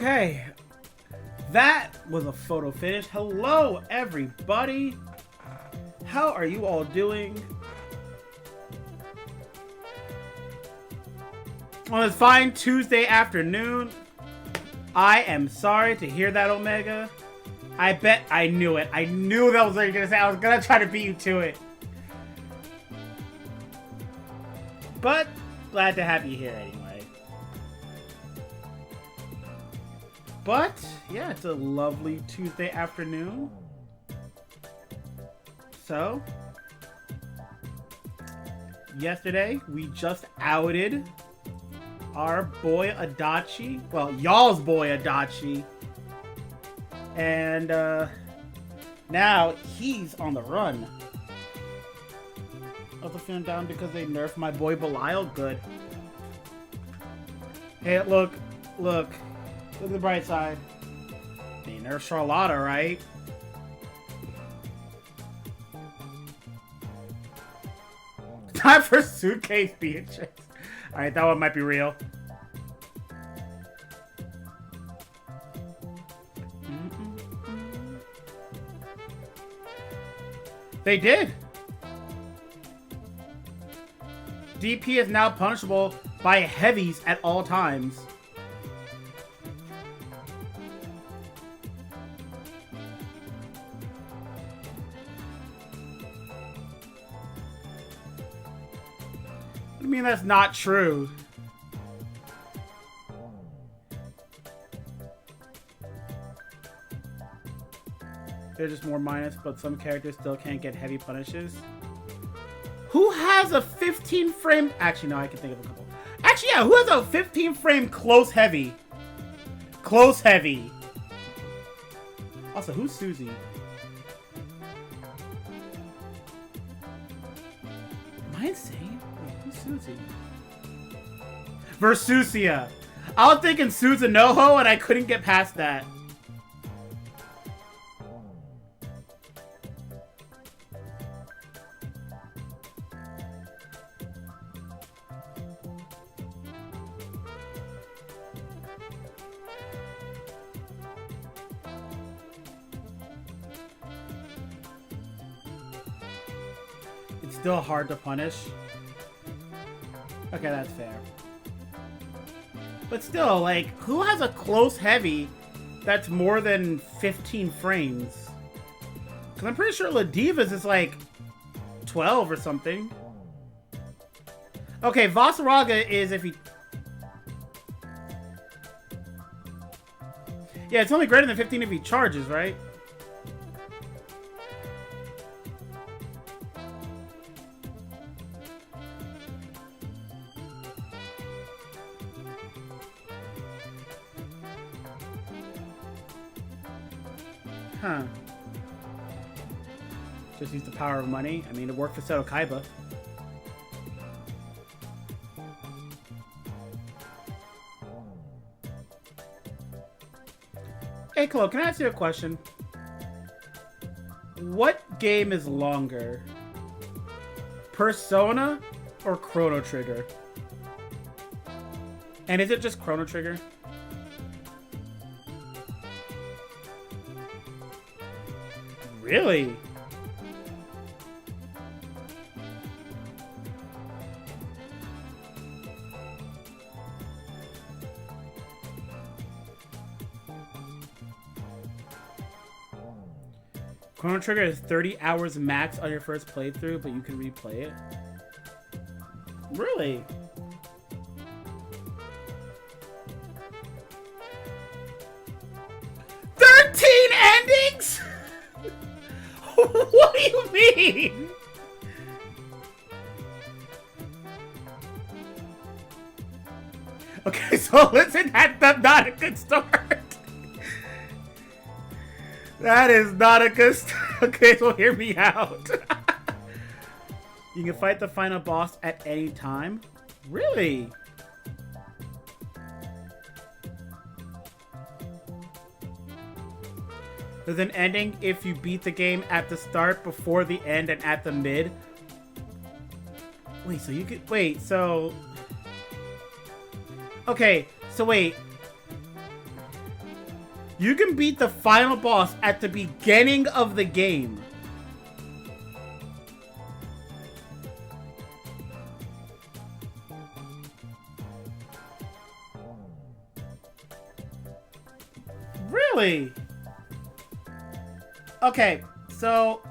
Okay. That was a photo finish. Hello, everybody. How are you all doing? On this fine Tuesday afternoon, I am sorry to hear that, Omega. I bet I knew it. I knew that was what you were going to say. I was going to try to beat you to it. But, glad to have you here anyway. But, yeah, it's a lovely Tuesday afternoon. So, yesterday, we just outed our boy Adachi. Well, y'all's boy Adachi. And, now he's on the run. Also feeling down because they nerfed my boy Belial. Good. Hey, look. Look at the bright side. They nerfed Charlotta, right? Time for suitcase Beatrice. Alright, that one might be real. They did. DP is now punishable by heavies at all times. I mean, that's not true. They're just more minus, but some characters still can't get heavy punishes. Who has a 15 frame? Actually, no, I can think of a couple. Actually, yeah, who has a 15 frame close heavy? Close heavy. Also, who's Susie? Am I insane? Wait, who's Susie? Versusia. I was thinking Susanoo, and I couldn't get past that. It's still hard to punish. Okay, that's fair. But still, like, who has a close heavy that's more than 15 frames? Because I'm pretty sure Ladiva's is like 12 or something. Okay, Vasaraga is if he... Yeah, it's only greater than 15 if he charges, right? Huh. Just use the power of money. I mean, it worked for Seto Kaiba. Hey, Chloe, can I ask you a question? What game is longer? Persona or Chrono Trigger? And is it just Chrono Trigger? Really? Chrono Trigger is 30 hours max on your first playthrough, but you can replay it. Really? Endings? What do you mean? Okay, so listen, that's not a good start. That is not a good start. Okay, so hear me out. You can fight the final boss at any time. Really? There's an ending if you beat the game at the start, before the end, and at the mid. Wait, so you could... Wait, so... Okay, so wait. You can beat the final boss at the beginning of the game. Really? Okay, so...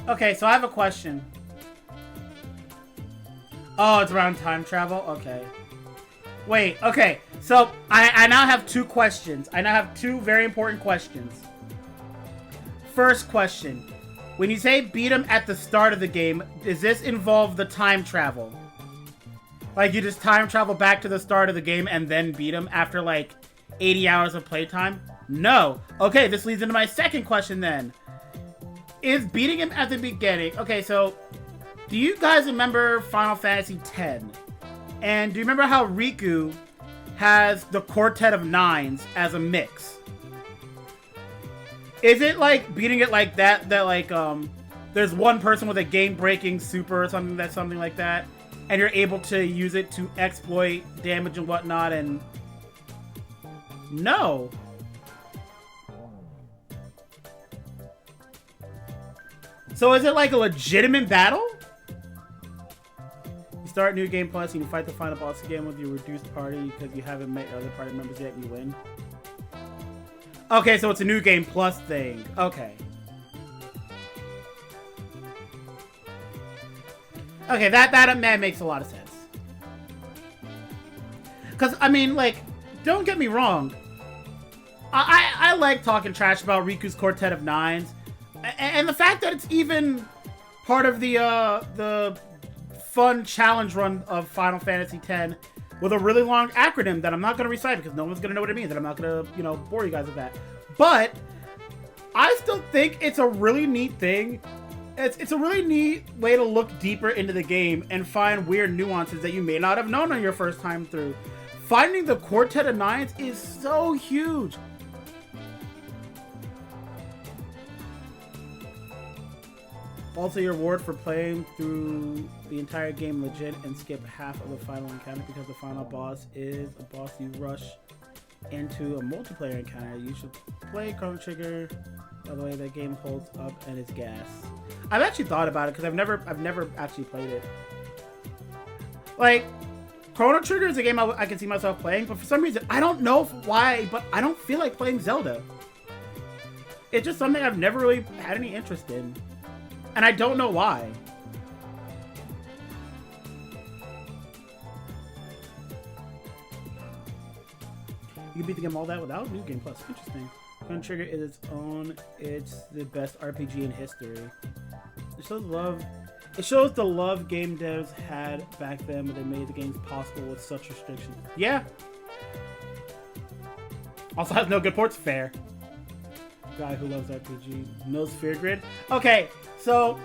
Okay, so I have a question. Oh, it's around time travel? Okay. Wait, okay. So, I now have two questions. I now have two very important questions. First question. When you say beat him at the start of the game, does this involve the time travel? Like, you just time travel back to the start of the game and then beat him after, like, 80 hours of playtime? No. Okay, this leads into my second question then. Is beating him at the beginning... Okay, so... Do you guys remember Final Fantasy X? And do you remember how Riku has the Quartet of Nines as a mix? Is it like beating it like that, like, there's one person with a game-breaking super or something like that, and you're able to use it to exploit damage and whatnot, and... No! So is it like a legitimate battle? You start New Game Plus and you fight the final boss again with your reduced party because you haven't met your other party members yet and you win. Okay, so it's a New Game Plus thing. Okay. Okay, that makes a lot of sense. Because, I mean, like, don't get me wrong. I like talking trash about Riku's Quartet of Nines. And the fact that it's even part of the fun challenge run of Final Fantasy X with a really long acronym that I'm not going to recite because no one's going to know what it means, and I'm not going to, bore you guys with that. But I still think it's a really neat thing. It's a really neat way to look deeper into the game and find weird nuances that you may not have known on your first time through. Finding the Quartet of Nines is so huge. Also, your reward for playing through the entire game legit and skip half of the final encounter because the final boss is a boss you rush into a multiplayer encounter. You should play Chrono Trigger. By the way, that game holds up and is gas. I've actually thought about it because I've never actually played it. Like, Chrono Trigger is a game I can see myself playing, but for some reason, I don't know why, but I don't feel like playing Zelda. It's just something I've never really had any interest in. And I don't know why. You can beat the game all that without New Game Plus. Interesting. Chrono Trigger is its own. It's the best RPG in history. It shows the love game devs had back then when they made the games possible with such restrictions. Yeah. Also has no good ports. Fair. Guy who loves RPG. No Sphere Grid. Okay. So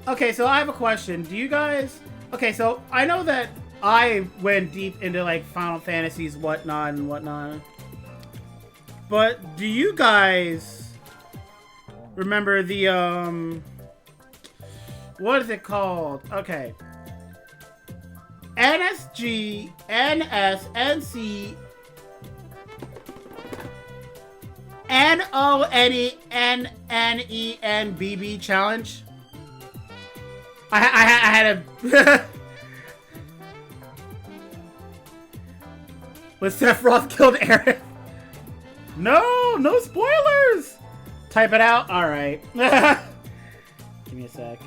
I have a question. Do you guys... Okay, so I know that I went deep into, like, Final Fantasies, whatnot. But do you guys remember the, what is it called? Okay. NSG, NS, NC... NONENNENBB challenge. I had a when Sephiroth killed Aerith. No spoilers. Type it out. All right. Give me a sec.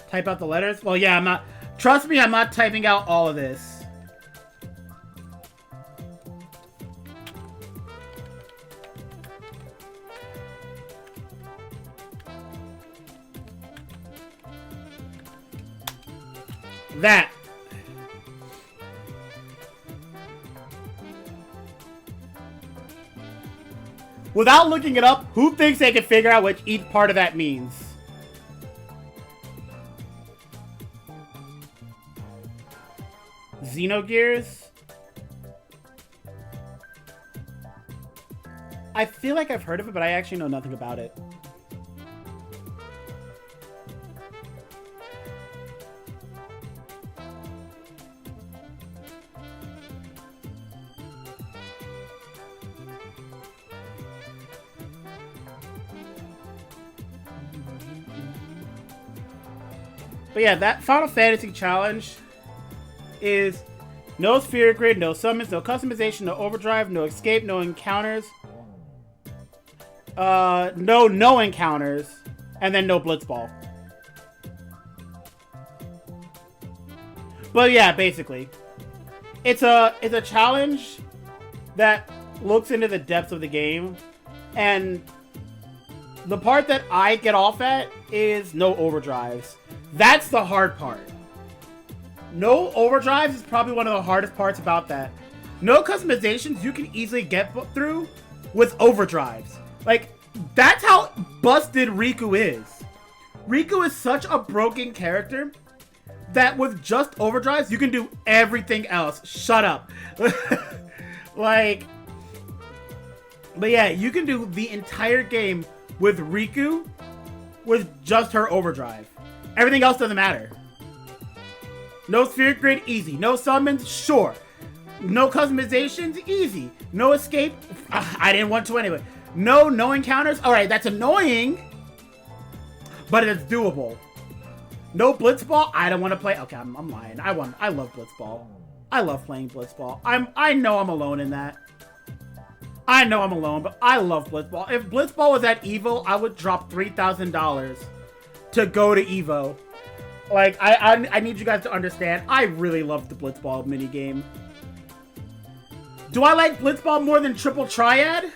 Type out the letters. Well, yeah, I'm not. Trust me, I'm not typing out all of this. That. Without looking it up, who thinks they can figure out what each part of that means? Xenogears? I feel like I've heard of it, but I actually know nothing about it. But yeah, that Final Fantasy challenge is no sphere grid, no summons, no customization, no overdrive, no escape, no encounters. No encounters, and then no blitzball. But yeah, basically, it's a challenge that looks into the depths of the game, and the part that I get off at is no overdrives. That's the hard part. No overdrives is probably one of the hardest parts about that. No customizations you can easily get through with overdrives. Like, that's how busted Riku is. Riku is such a broken character that with just overdrives, you can do everything else. Shut up. Like, but yeah, you can do the entire game with Riku with just her overdrive. Everything else doesn't matter. No sphere grid, easy. No summons, sure. No customizations, easy. No escape, I didn't want to anyway. No encounters, alright, that's annoying, but it's doable. No blitzball, I don't want to play. Okay, I'm lying. I love blitzball. I love playing blitzball. I know I'm alone in that. I know I'm alone, but I love blitzball. If blitzball was at Evo, I would drop $3,000 to go to Evo. Like, I need you guys to understand, I really love the blitzball minigame. Do I like blitzball more than triple triad?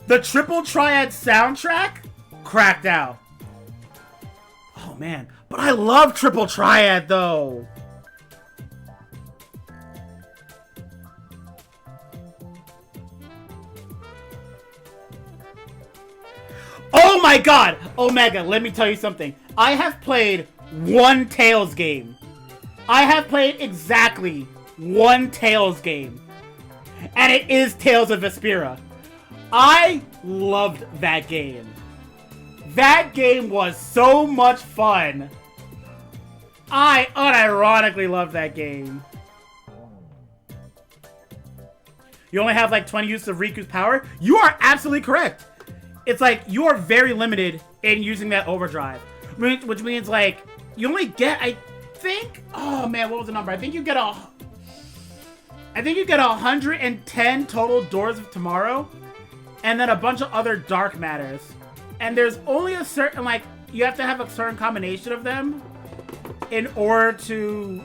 The triple triad soundtrack? Cracked out. Oh man, but I love triple triad though. Oh my god! Omega, let me tell you something. I have played one Tails game. I have played exactly one Tails game. And it is Tales of Vesperia. I loved that game. That game was so much fun. I unironically love that game. You only have like 20 uses of Riku's power? You are absolutely correct. It's like you are very limited in using that overdrive. Which means like you only get, I think, oh man, what was the number? I think you get 110 total Doors of Tomorrow. And then a bunch of other dark matters. And there's only a certain, like, you have to have a certain combination of them in order to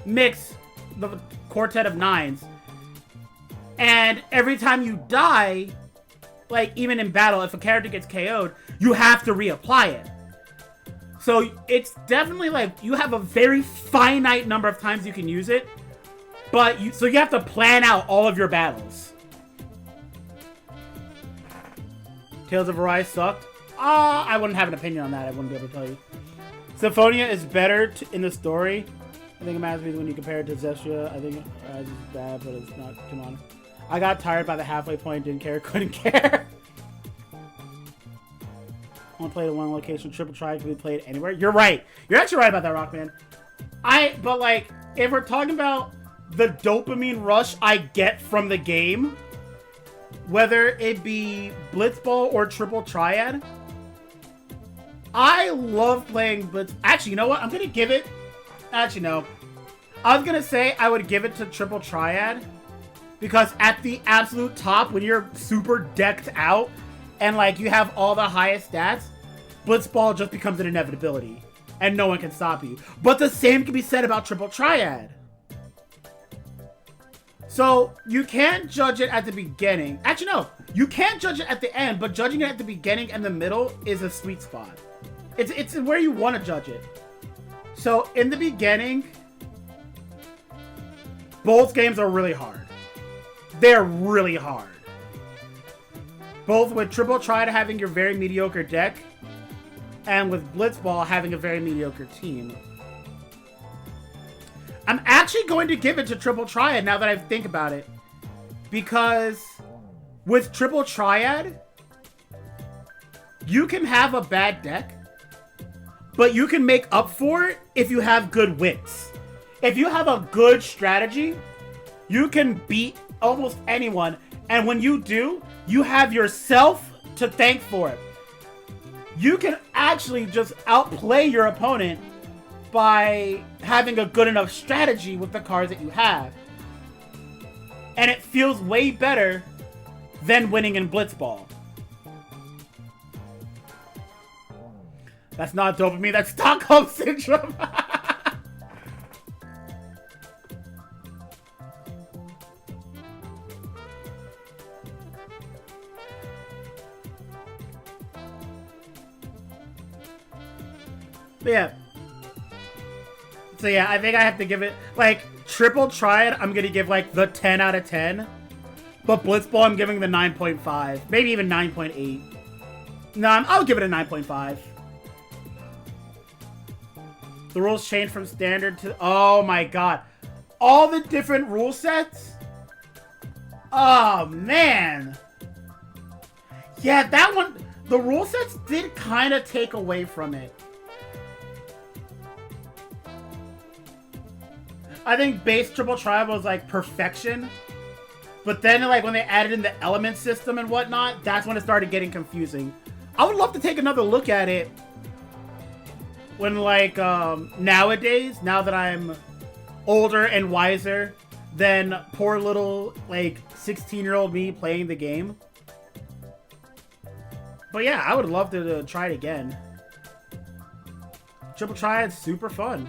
mix the quartet of nines. And every time you die, like, even in battle, if a character gets KO'd, you have to reapply it. So it's definitely, like, you have a very finite number of times you can use it. But so you have to plan out all of your battles. Tales of Arise sucked. I wouldn't have an opinion on that. I wouldn't be able to tell you. Symphonia is better in the story. I think it matters when you compare it to Zestria. I think Arise is bad, but it's not. Come on. I got tired by the halfway point. Didn't care. Couldn't care. Only played in one location. Triple Triad can be played anywhere. You're right. You're actually right about that, Rockman. But like, if we're talking about the dopamine rush I get from the game, whether it be Blitzball or Triple Triad, I love playing Blitz. Actually, you know what? I'm going to give it... Actually, no. I was going to say I would give it to Triple Triad because at the absolute top, when you're super decked out and like you have all the highest stats, Blitzball just becomes an inevitability and no one can stop you. But the same can be said about Triple Triad. So, you can't judge it at the beginning. Actually, no. You can't judge it at the end, but judging it at the beginning and the middle is a sweet spot. It's where you want to judge it. So, in the beginning, both games are really hard. They're really hard. Both with Triple Triad having your very mediocre deck, and with Blitzball having a very mediocre team. I'm actually going to give it to Triple Triad now that I think about it. Because with Triple Triad, you can have a bad deck, but you can make up for it if you have good wits. If you have a good strategy, You can beat almost anyone, and when you do, you have yourself to thank for it. You can actually just outplay your opponent by having a good enough strategy with the cards that you have. And it feels way better than winning in Blitzball. That's not dopamine, that's Stockholm Syndrome. But yeah. So yeah, I think I have to give it, like, Triple Triad, I'm gonna give, like, the 10 out of 10. But Blitzball, I'm giving the 9.5. Maybe even 9.8. No, I'll give it a 9.5. The rules change from standard to... Oh my god. All the different rule sets? Oh, man. Yeah, that one... The rule sets did kind of take away from it. I think base Triple Triad was, like, perfection. But then, like, when they added in the element system and whatnot, that's when it started getting confusing. I would love to take another look at it when, like, nowadays, now that I'm older and wiser than poor little, like, 16-year-old me playing the game. But yeah, I would love to try it again. Triple Triad's super fun.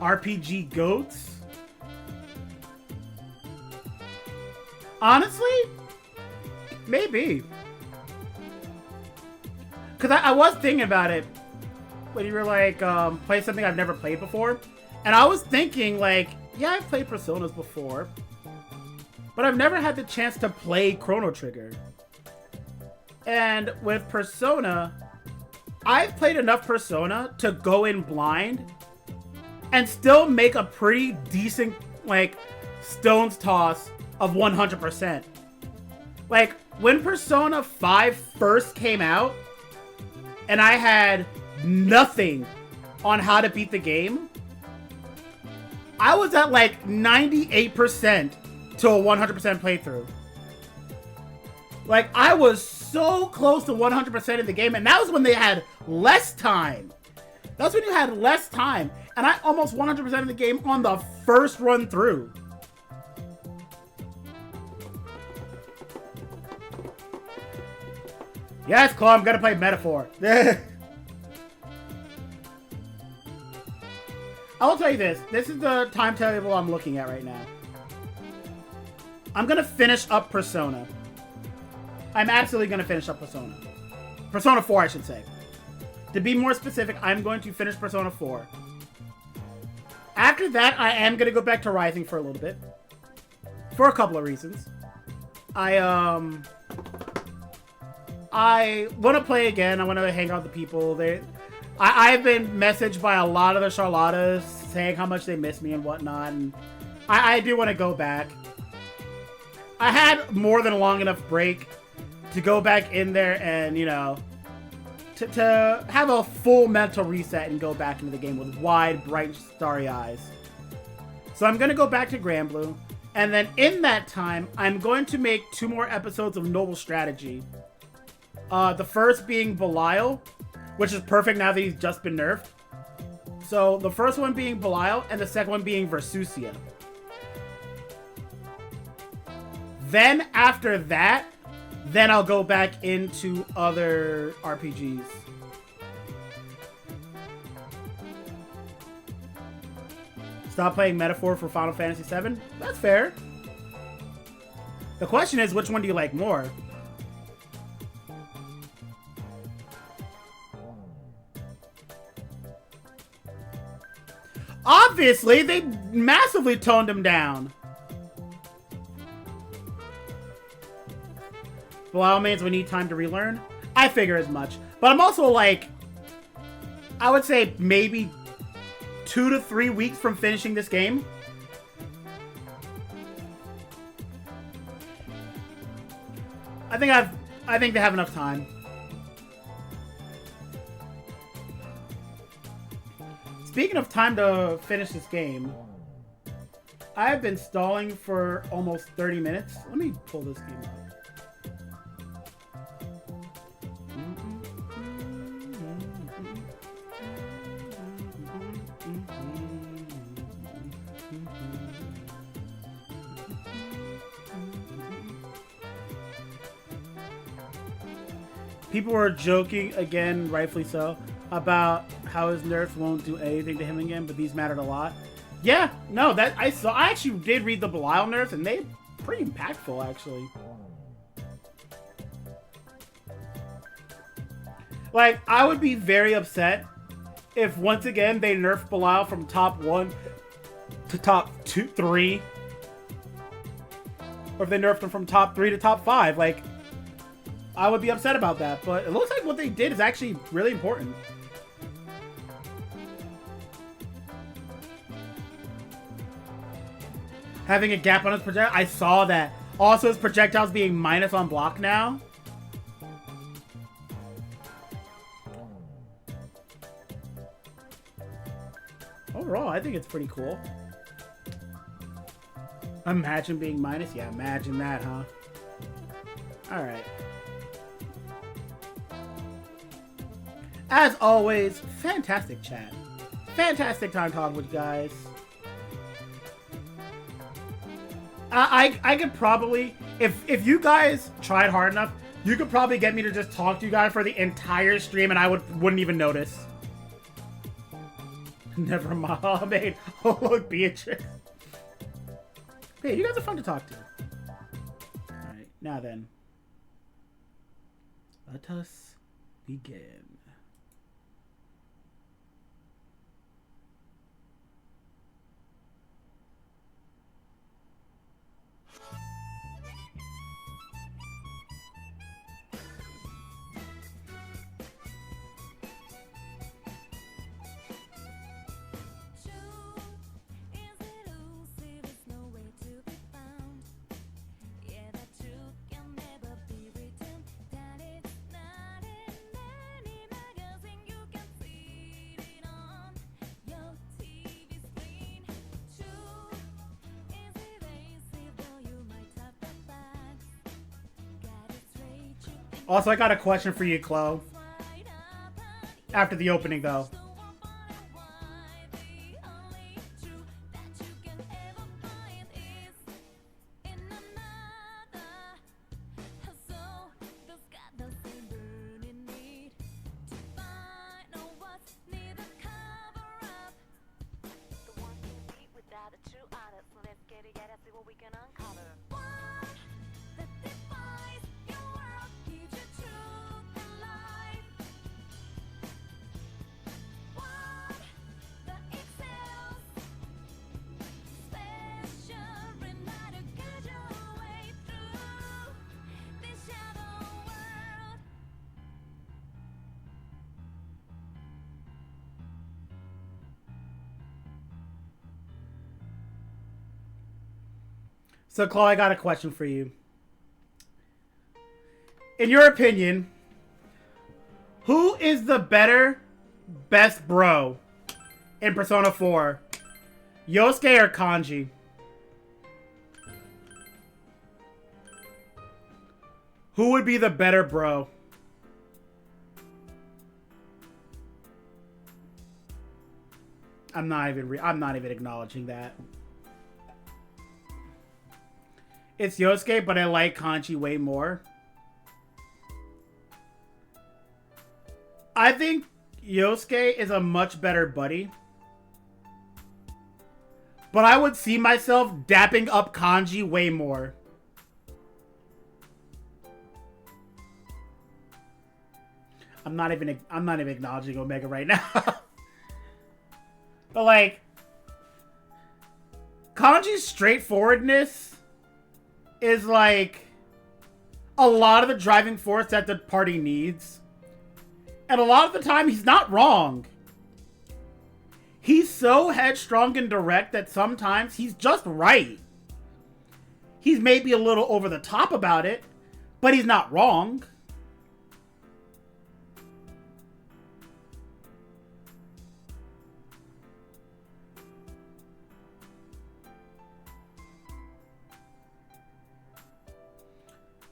RPG goats? Honestly? Maybe. Because I was thinking about it when you were like, play something I've never played before. And I was thinking, like, yeah, I've played Personas before. But I've never had the chance to play Chrono Trigger. And with Persona, I've played enough Persona to go in blind and still make a pretty decent, like, stones toss of 100%. Like, when Persona 5 first came out, and I had nothing on how to beat the game, I was at, like, 98% to a 100% playthrough. Like, I was so close to 100% in the game, and that was when they had less time. That's when you had less time. And I almost 100% of the game on the first run through. Yes, Claw, I'm gonna play Metaphor. I will tell you this. This is the timetable I'm looking at right now. I'm gonna finish up Persona. I'm absolutely gonna finish up Persona. Persona 4, I should say. To be more specific, I'm going to finish Persona 4. After that, I am going to go back to Rising for a little bit. For a couple of reasons. I want to play again. I want to hang out with the people. I've been messaged by a lot of the Charlottas saying how much they miss me and whatnot. And I do want to go back. I had more than a long enough break to go back in there and, you know, to have a full mental reset and go back into the game with wide, bright, starry eyes. So I'm going to go back to Granblue. And then in that time, I'm going to make 2 more episodes of Noble Strategy. The first being Belial, which is perfect now that he's just been nerfed. So the first one being Belial and the second one being Versusia. Then after that, then I'll go back into other RPGs. Stop playing Metaphor for Final Fantasy VII? That's fair. The question is, which one do you like more? Obviously, they massively toned him down. Well, means we need time to relearn. I figure as much. But I'm also like, I would say maybe 2 to 3 weeks from finishing this game. I think they have enough speaking of time to finish this game, I have been stalling for almost 30 minutes. Let me pull this game up. People were joking again, rightfully so, about how his nerfs won't do anything to him again, but these mattered a lot. Yeah, no, that I actually did read the Belial nerfs, and they pretty impactful actually. Like, I would be very upset if once again they nerfed Belial from top 1 to top 2, 3, or if they nerfed him from top 3 to top 5. Like, I would be upset about that, but it looks like what they did is actually really important. Having a gap on his projectile, I saw that. Also, his projectiles being minus on block now. Overall, I think it's pretty cool. Imagine being minus? Yeah, imagine that, huh? Alright. As always, fantastic chat. Fantastic time talking with you guys. I could probably, if you guys tried hard enough, you could probably get me to just talk to you guys for the entire stream and I wouldn't even notice. Never mind. Oh, look, Beatrice. Hey, you guys are fun to talk to. Alright, now then. Let us begin. Also, I got a question for you, Chloe. After the opening, though. So, Chloe, I got a question for you. In your opinion, who is the best bro in Persona 4? Yosuke or Kanji? Who would be the better bro? I'm not even acknowledging that. It's Yosuke, but I like Kanji way more. I think Yosuke is a much better buddy. But I would see myself dapping up Kanji way more. I'm not even acknowledging Omega right now. But like, Kanji's straightforwardness is like a lot of the driving force that the party needs. And a lot of the time, he's not wrong. He's so headstrong and direct that sometimes he's just right. He's maybe a little over the top about it, but he's not wrong.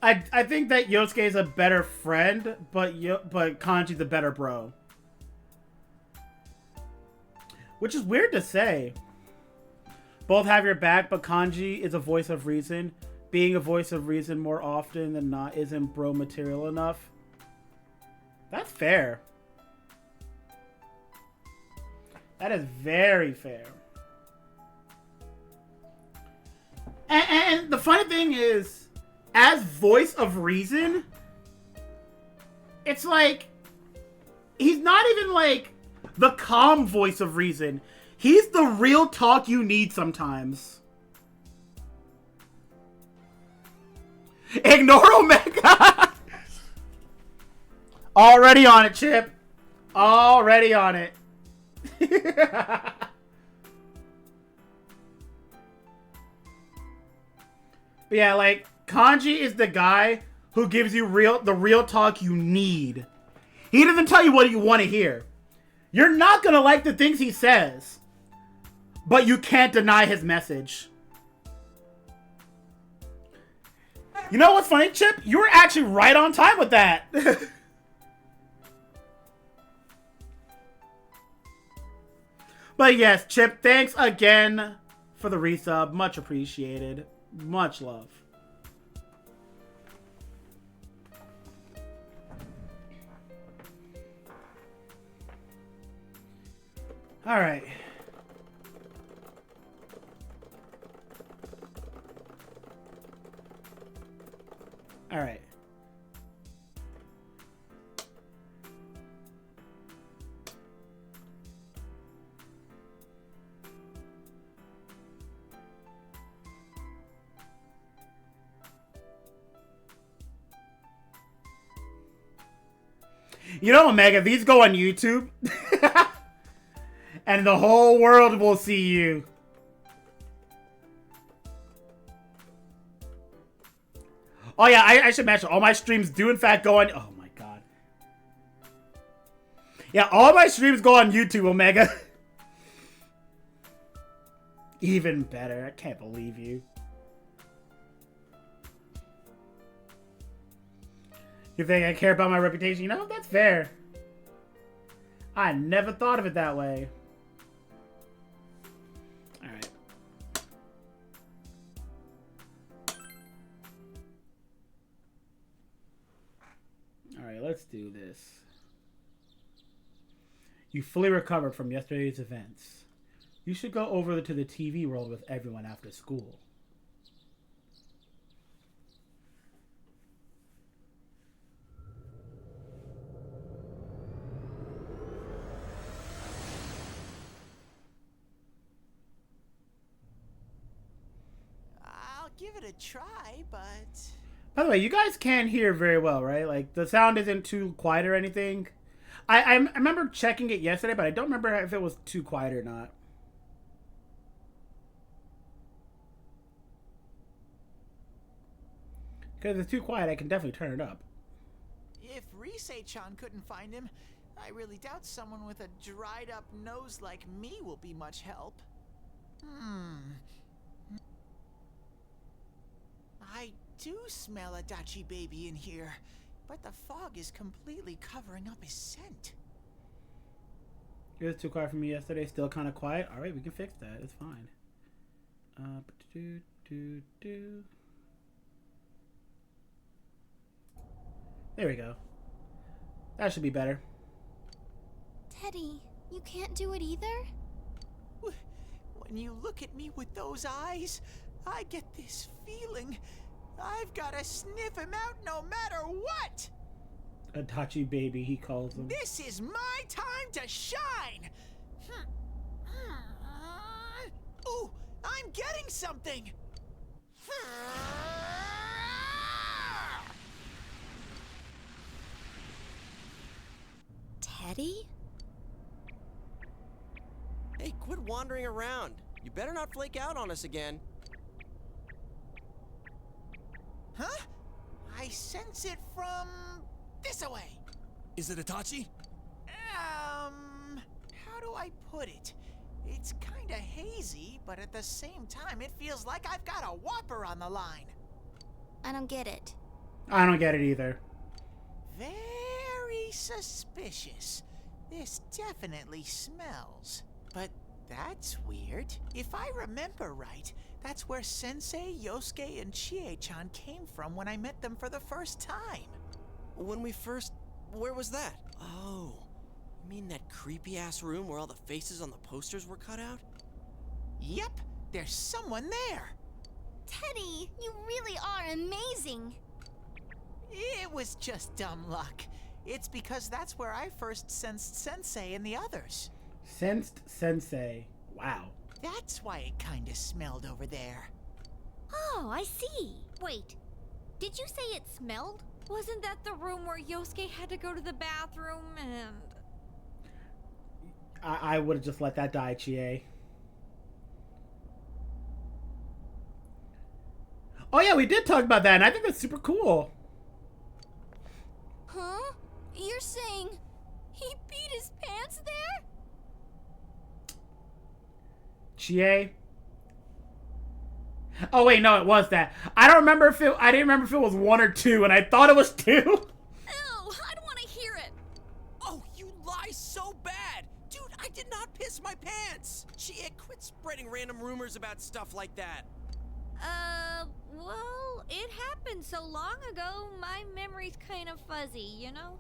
I think that Yosuke is a better friend, but Kanji's a better bro. Which is weird to say. Both have your back, but Kanji is a voice of reason. Being a voice of reason more often than not isn't bro material enough. That's fair. That is very fair. And the funny thing is, as voice of reason, it's like, he's not even like the calm voice of reason. He's the real talk you need sometimes. Ignore Omega! Already on it, Chip. Already on it. But yeah, like, Kanji is the guy who gives you the real talk you need. He doesn't tell you what you want to hear. You're not gonna like the things he says, but you can't deny his message. You know what's funny, Chip? You were actually right on time with that. But yes, Chip, thanks again for the resub. Much appreciated. Much love. All right. All right. You know, Omega, these go on YouTube. And the whole world will see you. Oh yeah, I should mention, all my streams do in fact go on... Oh my god. Yeah, all my streams go on YouTube, Omega. Even better. I can't believe you. You think I care about my reputation? You know, that's fair. I never thought of it that way. Alright. Alright, let's do this. You fully recovered from yesterday's events. You should go over to the TV world with everyone after school. Give it a try, but... By the way, you guys can hear very well, right? Like, the sound isn't too quiet or anything. I remember checking it yesterday, but I don't remember if it was too quiet or not. Because if it's too quiet, I can definitely turn it up. If Risei-chan couldn't find him, I really doubt someone with a dried-up nose like me will be much help. I do smell a Dachi baby in here, but the fog is completely covering up his scent. It was too quiet for me yesterday. Still kind of quiet. All right, we can fix that. It's fine. There we go. That should be better. Teddy, you can't do it either? When you look at me with those eyes, I get this feeling I've got to sniff him out no matter what! A Tachi baby, he calls him. This is my time to shine! Ooh, I'm getting something! Teddy? Hey, quit wandering around. You better not flake out on us again. Huh? I sense it from this away. Is it Itachi? How do I put it? It's kinda hazy, but at the same time, it feels like I've got a whopper on the line. I don't get it. I don't get it either. Very suspicious. This definitely smells. But that's weird. If I remember right, that's where Sensei, Yosuke, and Chie-chan came from when I met them for the first time. When we first... Where was that? Oh, you mean that creepy-ass room where all the faces on the posters were cut out? Yep, there's someone there. Teddy, you really are amazing. It was just dumb luck. It's because that's where I first sensed Sensei and the others. Sensed Sensei. Wow. That's why it kinda smelled over there. Oh, I see. Wait, did you say it smelled? Wasn't that the room where Yosuke had to go to the bathroom and... I would have just let that die, Chie. Oh yeah, we did talk about that, and I think that's super cool. Huh? You're saying he beat his pants there? Chie. Oh wait, no, it was that. I don't remember if I didn't remember if it was 1 or 2, and I thought it was 2. Ew, I don't want to hear it. Oh, you lie so bad! Dude, I did not piss my pants! Chie, quit spreading random rumors about stuff like that. Well, it happened so long ago, my memory's kind of fuzzy, you know?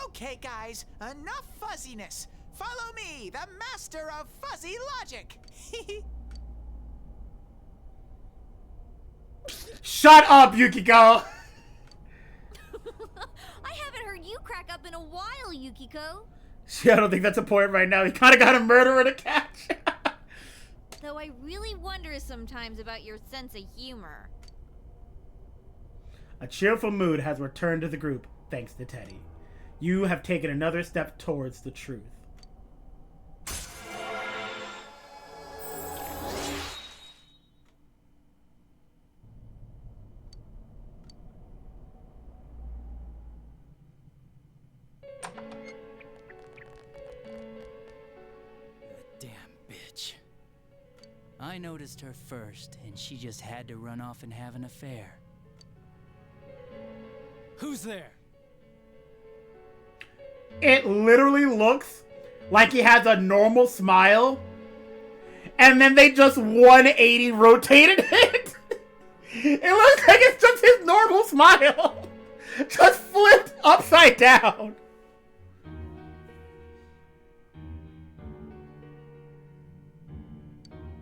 Okay, guys, enough fuzziness. Follow me, the master of fuzzy logic. Shut up, Yukiko! I haven't heard you crack up in a while, Yukiko. See, I don't think that's important right now. You kind of got a murderer to catch. Though I really wonder sometimes about your sense of humor. A cheerful mood has returned to the group, thanks to Teddy. You have taken another step towards the truth. Damn bitch. I noticed her first, and she just had to run off and have an affair. Who's there? It literally looks like he has a normal smile, and then they just 180 rotated it. It looks like it's just his normal smile, just flipped upside down.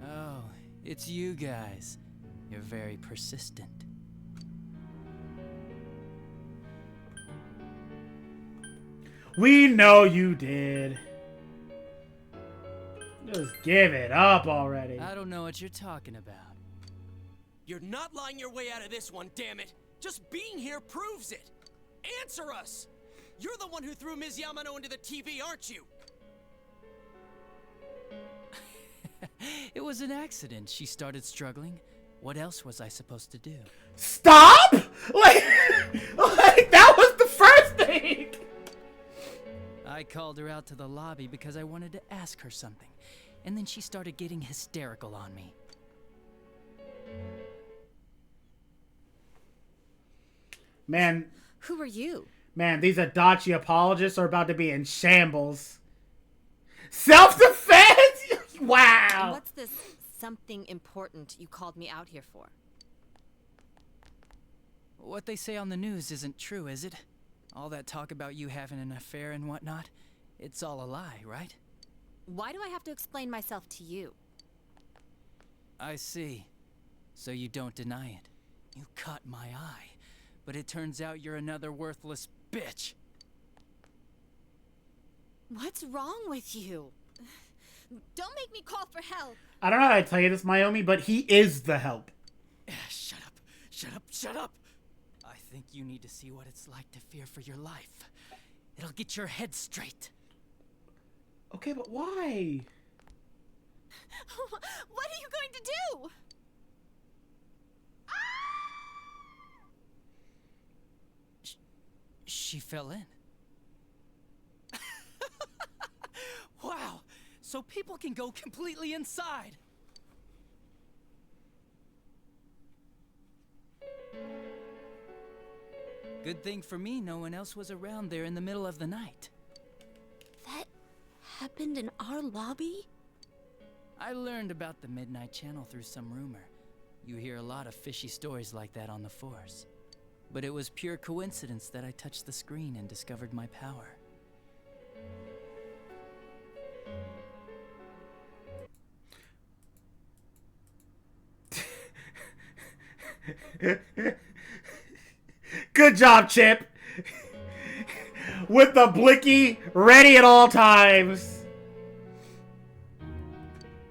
Oh, it's you guys. You're very persistent. We know you did. Just give it up already. I don't know what you're talking about. You're not lying your way out of this one, damn it! Just being here proves it! Answer us! You're the one who threw Ms. Yamano into the TV, aren't you? It was an accident. She started struggling. What else was I supposed to do? Stop! Like that was the first thing! I called her out to the lobby because I wanted to ask her something. And then she started getting hysterical on me. Man, Who are you? man, these Adachi apologists are about to be in shambles. Self-defense? And Wow. what's this something important you called me out here for? What they say on the news isn't true, is it? All that talk about you having an affair and whatnot, it's all a lie, right? Why do I have to explain myself to you? I see. So you don't deny it. You caught my eye. But it turns out you're another worthless bitch. What's wrong with you? Don't make me call for help. I don't know how to tell you this, Mayumi, but he is the help. Shut up. Shut up. Shut up. I think you need to see what it's like to fear for your life. It'll get your head straight. Okay, but why? What are you going to do? She fell in. Wow. So people can go completely inside. Good thing for me, no one else was around there in the middle of the night. That happened in our lobby? I learned about the Midnight Channel through some rumor. You hear a lot of fishy stories like that on the force. But it was pure coincidence that I touched the screen and discovered my power. Good job, Chip. With the blicky ready at all times.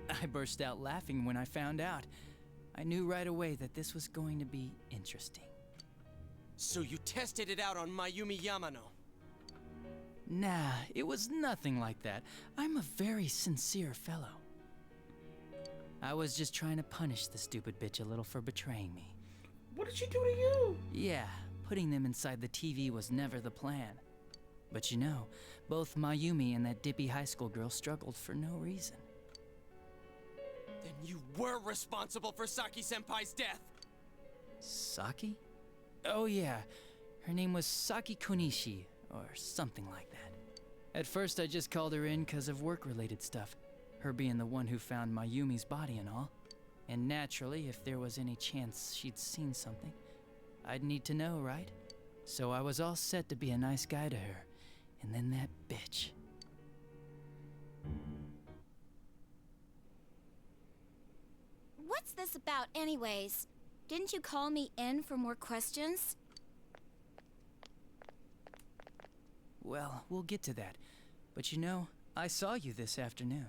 I burst out laughing when I found out. I knew right away that this was going to be interesting. So you tested it out on Mayumi Yamano? Nah, it was nothing like that. I'm a very sincere fellow. I was just trying to punish the stupid bitch a little for betraying me. What did she do to you? Yeah, putting them inside the TV was never the plan. But you know, both Mayumi and that dippy high school girl struggled for no reason. Then you were responsible for Saki-senpai's death! Saki? Oh yeah, her name was Saki Konishi, or something like that. At first I just called her in because of work-related stuff, her being the one who found Mayumi's body and all. And naturally, if there was any chance she'd seen something, I'd need to know, right? So I was all set to be a nice guy to her, and then that bitch. What's this about anyways? Didn't you call me in for more questions? Well, we'll get to that. But you know, I saw you this afternoon.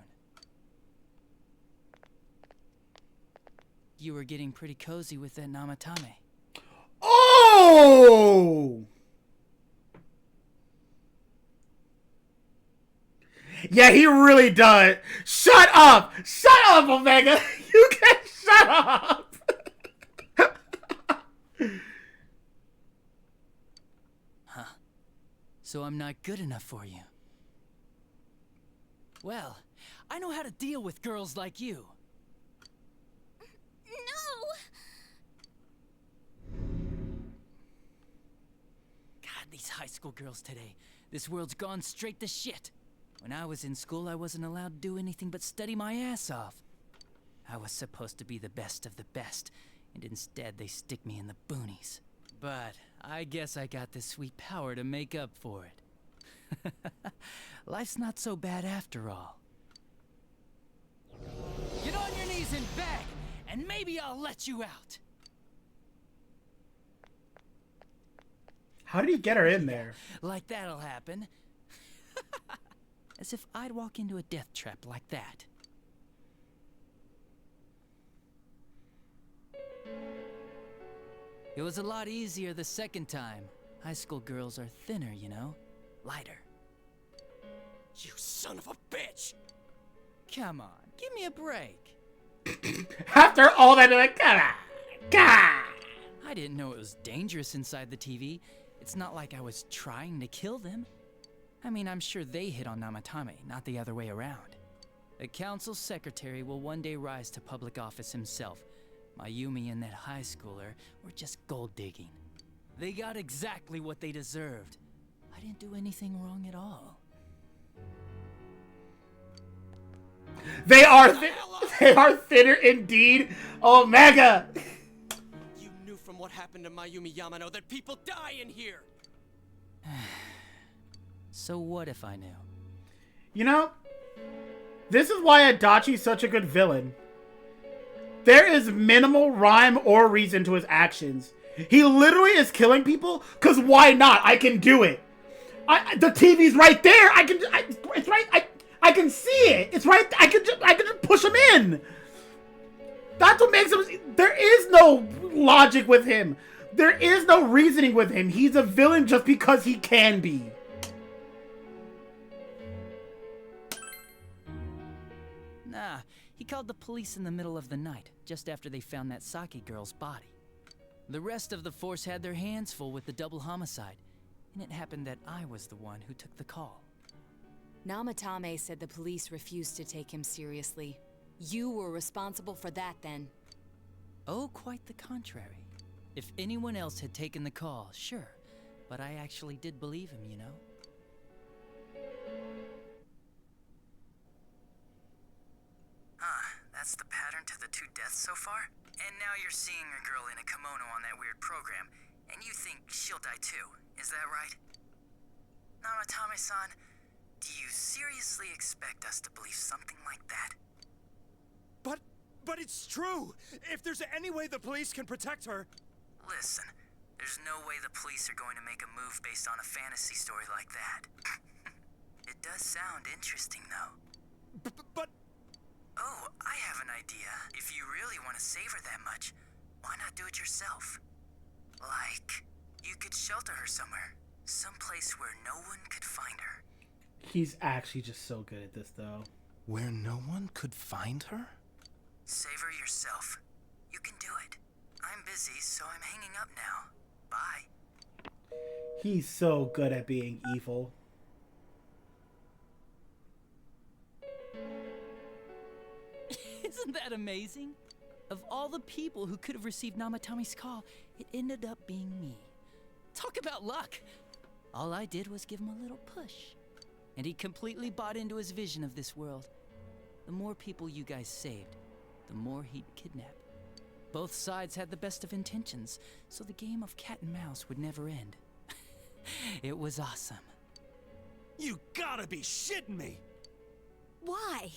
You were getting pretty cozy with that Namatame. Oh! Yeah, he really does. Shut up! Shut up, Omega! You can shut up! Huh. So I'm not good enough for you. Well, I know how to deal with girls like you. God, these high school girls today. This world's gone straight to shit. When I was in school, I wasn't allowed to do anything but study my ass off. I was supposed to be the best of the best, and instead they stick me in the boonies. But I guess I got this sweet power to make up for it. Life's not so bad after all. Get on your knees and beg, and maybe I'll let you out. How did he get her in there? Like that'll happen. As if I'd walk into a death trap like that. It was a lot easier the second time. High school girls are thinner, you know? Lighter. You son of a bitch! Come on, give me a break. After all that, they're like, come on, come on. I didn't know it was dangerous inside the TV. It's not like I was trying to kill them. I mean, I'm sure they hit on Namatame, not the other way around. The council secretary will one day rise to public office himself. Mayumi and that high schooler were just gold digging. They got exactly what they deserved. I didn't do anything wrong at all. They are thinner indeed, Omega. You knew from what happened to Mayumi Yamano that people die in here! So what if I knew? You know, this is why Adachi's such a good villain. There is minimal rhyme or reason to his actions. He literally is killing people because why not? I can do it. The TV's right there. It's right. I can see it. It's right. I can just push him in. That's what makes him. There is no logic with him. There is no reasoning with him. He's a villain just because he can be. Nah, he called the police in the middle of the night, just after they found that Saki girl's body. The rest of the force had their hands full with the double homicide, and it happened that I was the one who took the call. Namatame said the police refused to take him seriously. You were responsible for that then. Oh, quite the contrary. If anyone else had taken the call, sure. But I actually did believe him, you know? That's the pattern to the 2 deaths so far? And now you're seeing a girl in a kimono on that weird program, and you think she'll die too, is that right? Namatame-san, do you seriously expect us to believe something like that? But it's true! If there's any way the police can protect her... Listen, there's no way the police are going to make a move based on a fantasy story like that. It does sound interesting, though. But... Oh, I have an idea. If you really want to save her that much, why not do it yourself? Like, you could shelter her somewhere. Someplace where no one could find her. He's actually just so good at this, though. Where no one could find her? Save her yourself. You can do it. I'm busy, so I'm hanging up now. Bye. He's so good at being evil. Isn't that amazing? Of all the people who could have received Namatame's call, it ended up being me. Talk about luck! All I did was give him a little push. And he completely bought into his vision of this world. The more people you guys saved, the more he'd kidnap. Both sides had the best of intentions, so the game of cat and mouse would never end. It was awesome. You gotta be shitting me! Why?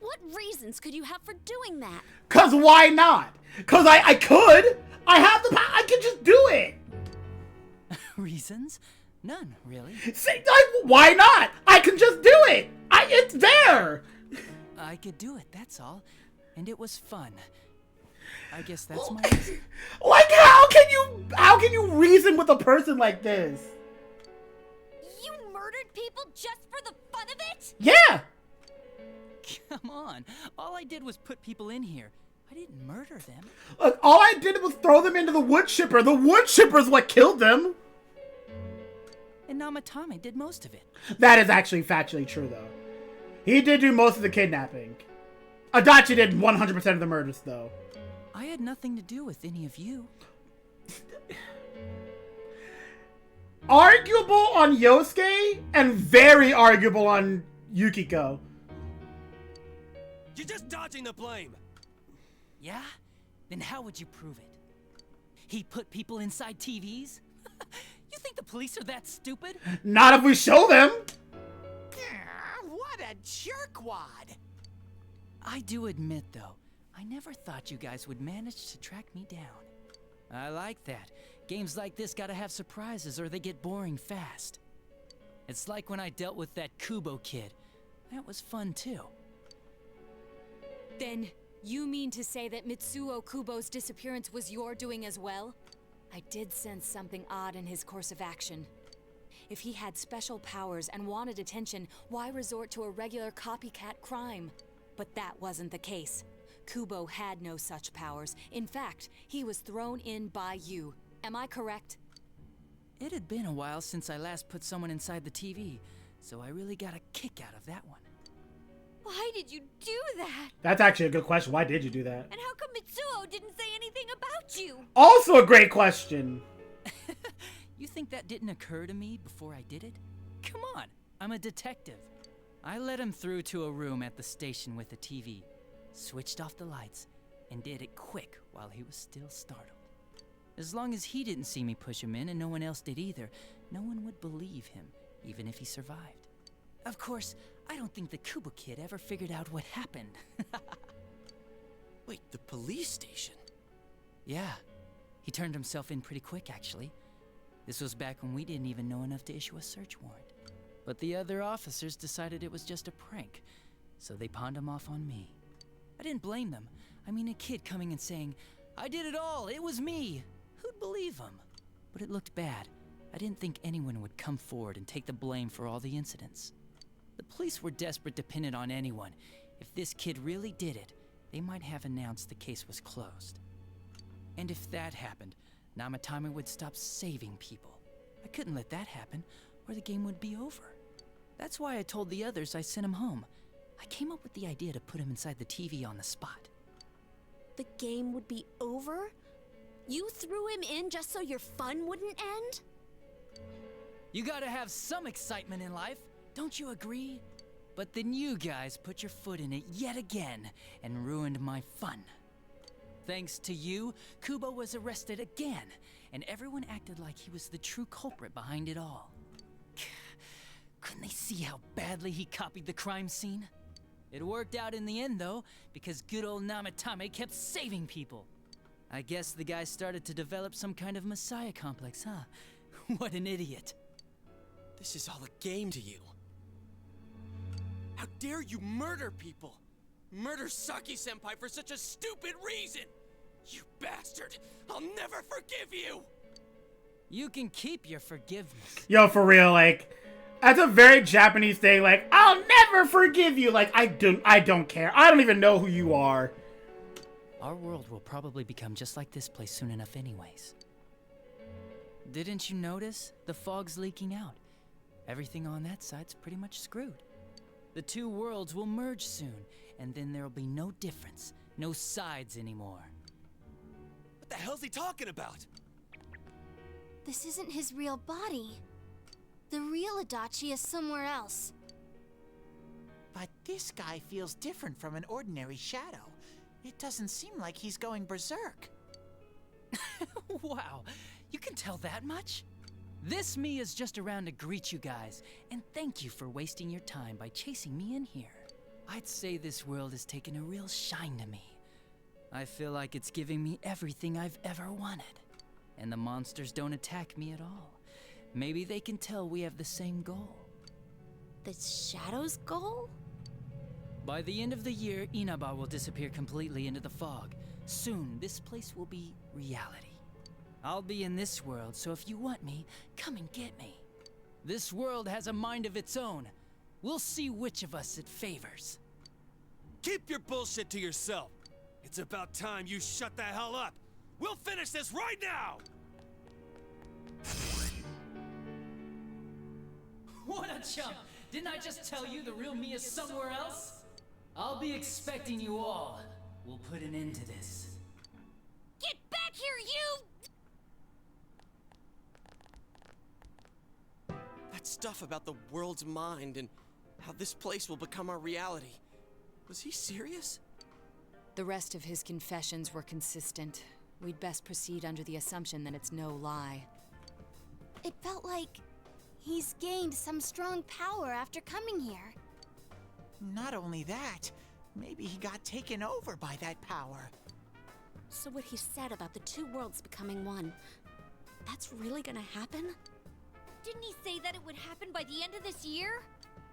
What reasons could you have for doing that? Cause why not? Cause I could! I have the power, I could just do it! Reasons? None, really. See, why not? I can just do it! It's there! I could do it, that's all. And it was fun. I guess that's my reason. Like, how can you reason with a person like this? You murdered people just for the fun of it? Yeah! Come on. All I did was put people in here. I didn't murder them. Look, all I did was throw them into the wood chipper. The wood chipper's what killed them. And Namatame did most of it. That is actually factually true, though. He did do most of the kidnapping. Adachi did 100% of the murders, though. I had nothing to do with any of you. Arguable on Yosuke and very arguable on Yukiko. You're just dodging the blame! Yeah? Then how would you prove it? He put people inside TVs? You think the police are that stupid? Not if we show them! What a jerkwad! I do admit, though, I never thought you guys would manage to track me down. I like that. Games like this gotta have surprises or they get boring fast. It's like when I dealt with that Kubo kid. That was fun, too. Then, you mean to say that Mitsuo Kubo's disappearance was your doing as well? I did sense something odd in his course of action. If he had special powers and wanted attention, why resort to a regular copycat crime? But that wasn't the case. Kubo had no such powers. In fact, he was thrown in by you. Am I correct? It had been a while since I last put someone inside the TV, so I really got a kick out of that one. Why did you do that? That's actually a good question. Why did you do that? And how come Mitsuo didn't say anything about you? Also a great question. You think that didn't occur to me before I did it? Come on, I'm a detective. I let him through to a room at the station with a TV, switched off the lights, and did it quick while he was still startled. As long as he didn't see me push him in and no one else did either, no one would believe him, even if he survived. Of course, I don't think the Kubo kid ever figured out what happened. Wait, the police station? Yeah, he turned himself in pretty quick, actually. This was back when we didn't even know enough to issue a search warrant. But the other officers decided it was just a prank, so they pawned him off on me. I didn't blame them. I mean, a kid coming and saying, "I did it all, it was me." Who'd believe him? But it looked bad. I didn't think anyone would come forward and take the blame for all the incidents. The police were desperate to pin it on anyone. If this kid really did it, they might have announced the case was closed. And if that happened, Namatame would stop saving people. I couldn't let that happen, or the game would be over. That's why I told the others I sent him home. I came up with the idea to put him inside the TV on the spot. The game would be over? You threw him in just so your fun wouldn't end? You gotta have some excitement in life, don't you agree? But then you guys put your foot in it yet again and ruined my fun. Thanks to you, Kubo was arrested again, and everyone acted like he was the true culprit behind it all. Couldn't they see how badly he copied the crime scene? It worked out in the end, though, because good old Namatame kept saving people. I guess the guy started to develop some kind of messiah complex, huh? What an idiot. This is all a game to you. How dare you murder people? Murder Saki-senpai for such a stupid reason! You bastard! I'll never forgive you! You can keep your forgiveness. Yo, for real, like, that's a very Japanese thing. Like, I'll never forgive you. Like, I don't care. I don't even know who you are. Our world will probably become just like this place soon enough anyways. Didn't you notice? The fog's leaking out. Everything on that side's pretty much screwed. The two worlds will merge soon, and then there'll be no difference, no sides anymore. What the hell's he talking about? This isn't his real body. The real Adachi is somewhere else. But this guy feels different from an ordinary shadow. It doesn't seem like he's going berserk. Wow, you can tell that much? This me is just around to greet you guys, and thank you for wasting your time by chasing me in here. I'd say this world has taken a real shine to me. I feel like it's giving me everything I've ever wanted. And the monsters don't attack me at all. Maybe they can tell we have the same goal. The Shadow's goal? By the end of the year, Inaba will disappear completely into the fog. Soon, this place will be reality. I'll be in this world, so if you want me, come and get me. This world has a mind of its own. We'll see which of us it favors. Keep your bullshit to yourself. It's about time you shut the hell up. We'll finish this right now! What a chump! Didn't I just tell you the real me is somewhere else? I'll be expecting you all. We'll put an end to this. Get back here, you! That stuff about the world's mind and how this place will become our reality. Was he serious? The rest of his confessions were consistent. We'd best proceed under the assumption that it's no lie. It felt like he's gained some strong power after coming here. Not only that, maybe he got taken over by that power. So what he said about the two worlds becoming one, that's really gonna happen? Didn't he say that it would happen by the end of this year?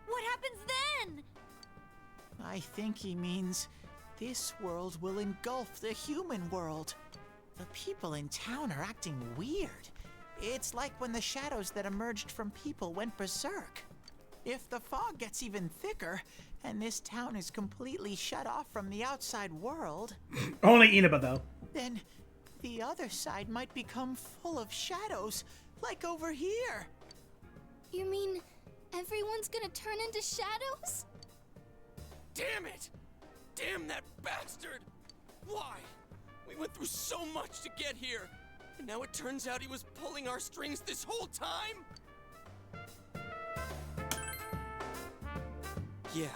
What happens then? I think he means this world will engulf the human world. The people in town are acting weird. It's like when the shadows that emerged from people went berserk. If the fog gets even thicker, and this town is completely shut off from the outside world... Only Inaba, though. Then the other side might become full of shadows, like over here. You mean everyone's gonna turn into shadows? Damn it! Damn that bastard! Why? We went through so much to get here, and now it turns out he was pulling our strings this whole time? Yeah.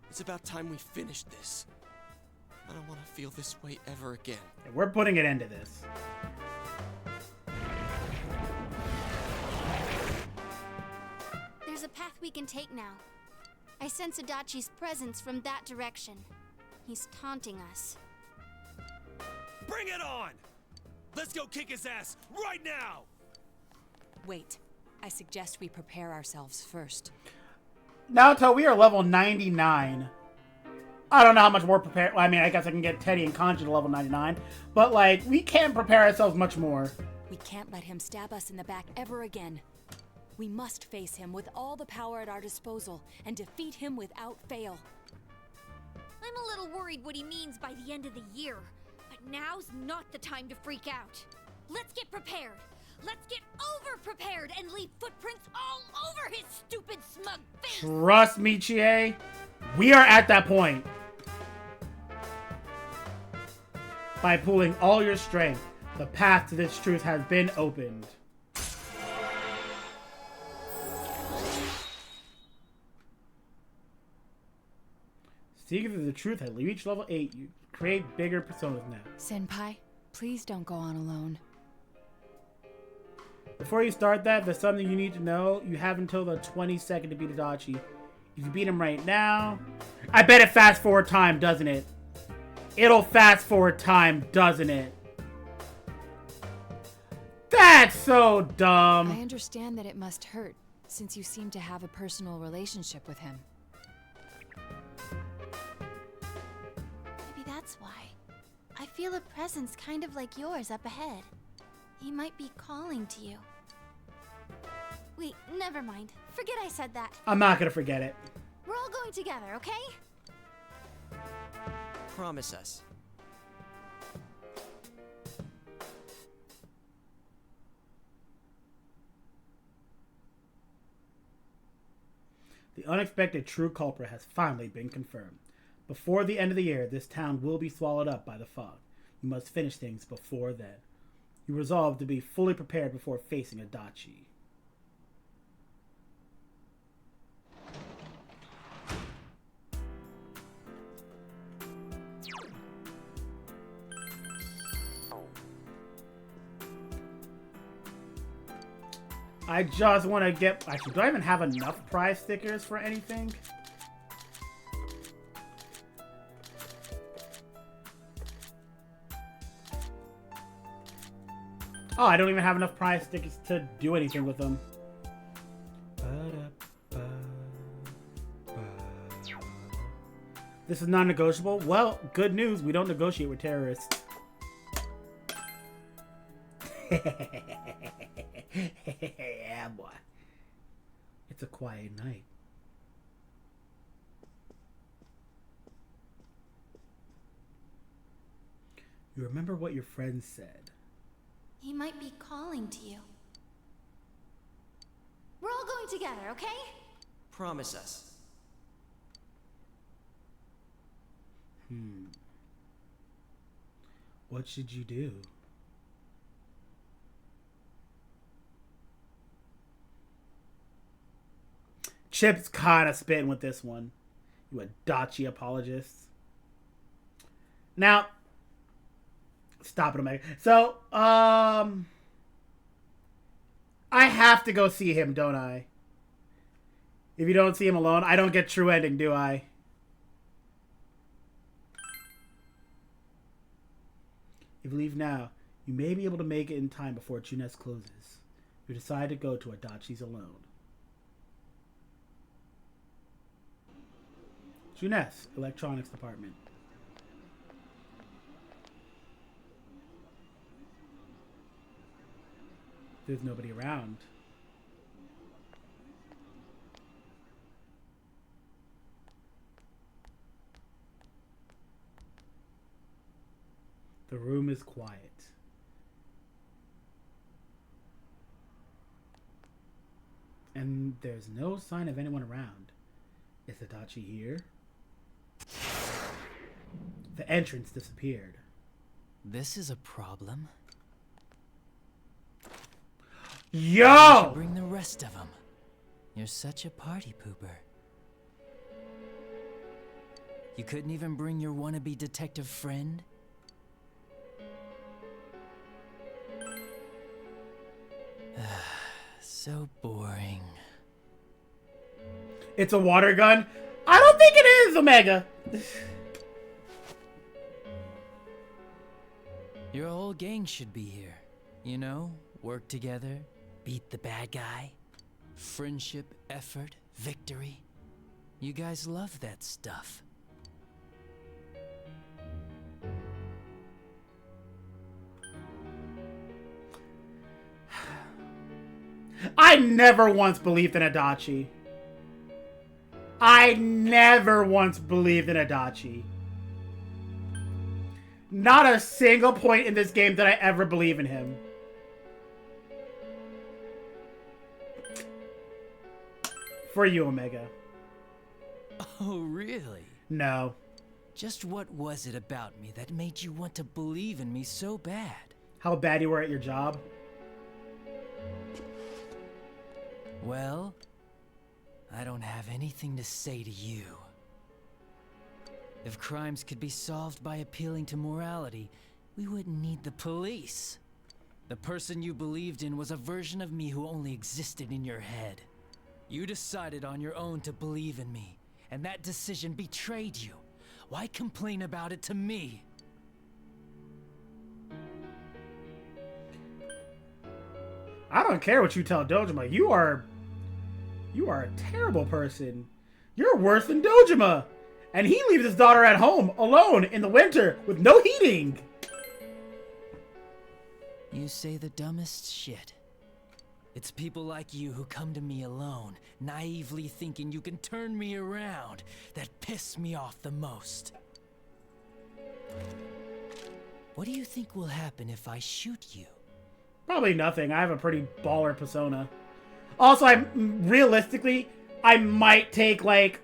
It's about time we finished this. I don't want to feel this way ever again. We're putting an end to this. There's a path we can take now. I sense Adachi's presence from that direction. He's taunting us. Bring it on! Let's go kick his ass right now! Wait, I suggest we prepare ourselves first. Naoto, we are level 99. I don't know how much more prepared. I mean, I guess I can get Teddy and Kanji to level 99. But, like, we can't prepare ourselves much more. We can't let him stab us in the back ever again. We must face him with all the power at our disposal and defeat him without fail. I'm a little worried what he means by the end of the year. But now's not the time to freak out. Let's get prepared. Let's get over-prepared and leave footprints all over his stupid, smug face! Trust me, Chie. We are at that point. By pulling all your strength. The path to this truth has been opened. Seekers of the truth has reached level 8. You create bigger personas now. Senpai, please don't go on alone. Before you start that, there's something you need to know. You have until the 22nd to beat Adachi. If you beat him right now... I bet it fast forward time, doesn't it? It'll fast forward time, doesn't it? That's so dumb. I understand that it must hurt, since you seem to have a personal relationship with him. Maybe that's why. I feel a presence kind of like yours up ahead. He might be calling to you. Wait, never mind. Forget I said that. I'm not gonna forget it. We're all going together, okay? Promise us. The unexpected true culprit has finally been confirmed. Before the end of the year, this town will be swallowed up by the fog. You must finish things before then. You resolve to be fully prepared before facing Adachi. I just want to get... Actually, do I even have enough prize stickers for anything? Oh, I don't even have enough prize stickers to do anything with them. This is non-negotiable? Well, good news. We don't negotiate with terrorists. Yeah, boy. It's a quiet night. You remember what your friend said. He might be calling to you. We're all going together, okay? Promise us. What should you do? Chip's kind of spitting with this one. You Adachi apologists. Now, stop it, Omega. So, I have to go see him, don't I? If you don't see him alone, I don't get true ending, do I? If you leave now, you may be able to make it in time before Junes closes. You decide to go to Adachi's alone. Junes, Electronics Department. There's nobody around. The room is quiet. And there's no sign of anyone around. Is Adachi here? The entrance disappeared. This is a problem. Yo! You should bring the rest of them. You're such a party pooper. You couldn't even bring your wannabe detective friend? So boring. It's a water gun? I don't think it is, Omega! Your whole gang should be here. You know, work together, beat the bad guy. Friendship, effort, victory. You guys love that stuff. I never once believed in Adachi. I never once believed in Adachi. Not a single point in this game did I ever believe in him. For you, Omega. Oh, really? No. Just what was it about me that made you want to believe in me so bad? how bad you were at your job? Well, I don't have anything to say to you. If crimes could be solved by appealing to morality, we wouldn't need the police. The person you believed in was a version of me who only existed in your head. You decided on your own to believe in me, and that decision betrayed you. Why complain about it to me? I don't care what you tell Dojima. You are a terrible person. You're worse than Dojima. And he leaves his daughter at home alone in the winter with no heating. You say the dumbest shit. It's people like you who come to me alone, naively thinking you can turn me around, that piss me off the most. What do you think will happen if I shoot you? Probably nothing. I have a pretty baller persona. Also, realistically, I might take, like,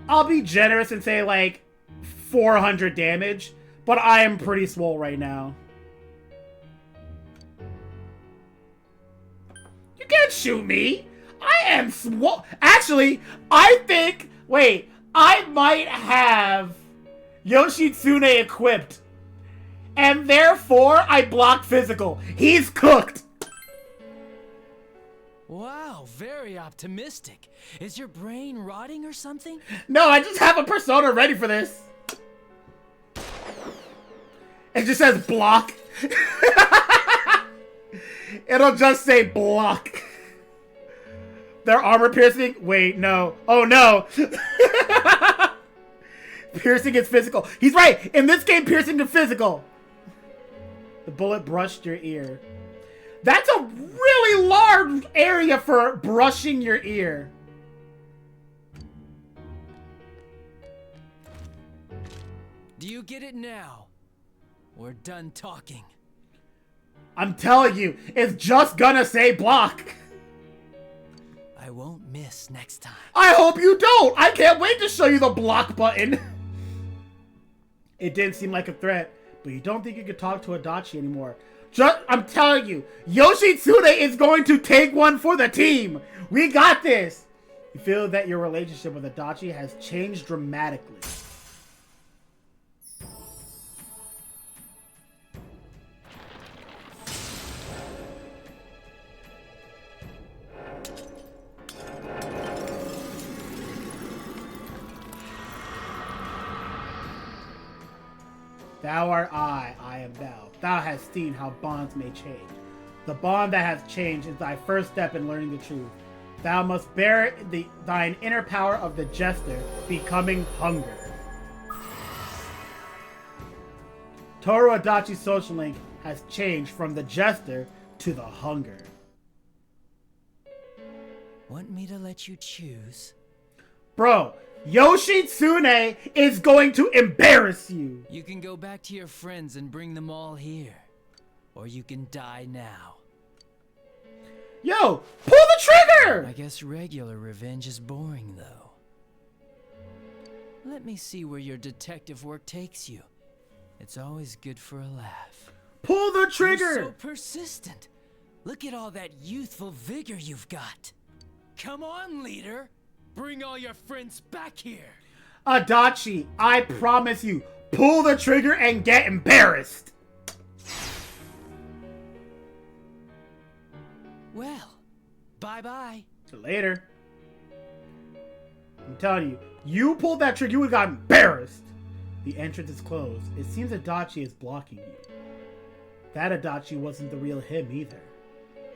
I'll be generous and say, like, 400 damage, but I am pretty swole right now. You can't shoot me! I am swole. Actually, I think, wait, I might have Yoshitsune equipped, and therefore I block physical. He's cooked! Wow, very optimistic. Is your brain rotting or something? No, I just have a persona ready for this. It just says block. It'll just say block. Their armor piercing? Wait, no. Oh, no. Piercing is physical. He's right. In this game, piercing is physical. The bullet brushed your ear. That's a really large area for brushing your ear. Do you get it now? We're done talking. I'm telling you, it's just gonna say block. I won't miss next time. I hope you don't. I can't wait to show you the block button. It didn't seem like a threat, but you don't think you could talk to Adachi anymore. I'm telling you, Yoshitsune is going to take one for the team. We got this. You feel that your relationship with Adachi has changed dramatically. Thou art I am thou. Thou hast seen how bonds may change. The bond that has changed is thy first step in learning the truth. Thou must bear thine inner power of the jester, becoming hunger. Toru Adachi's social link has changed from the jester to the hunger. Want me to let you choose? Bro, Yoshitsune is going to embarrass you. You can go back to your friends and bring them all here. Or you can die now. Yo, pull the trigger! I guess regular revenge is boring, though. Let me see where your detective work takes you. It's always good for a laugh. Pull the trigger! You're so persistent. Look at all that youthful vigor you've got. Come on, leader. Bring all your friends back here. Adachi, I promise you, pull the trigger and get embarrassed. Well, bye-bye. Later. I'm telling you, you pulled that trigger, you would have gotten embarrassed. The entrance is closed. It seems Adachi is blocking you. That Adachi wasn't the real him either.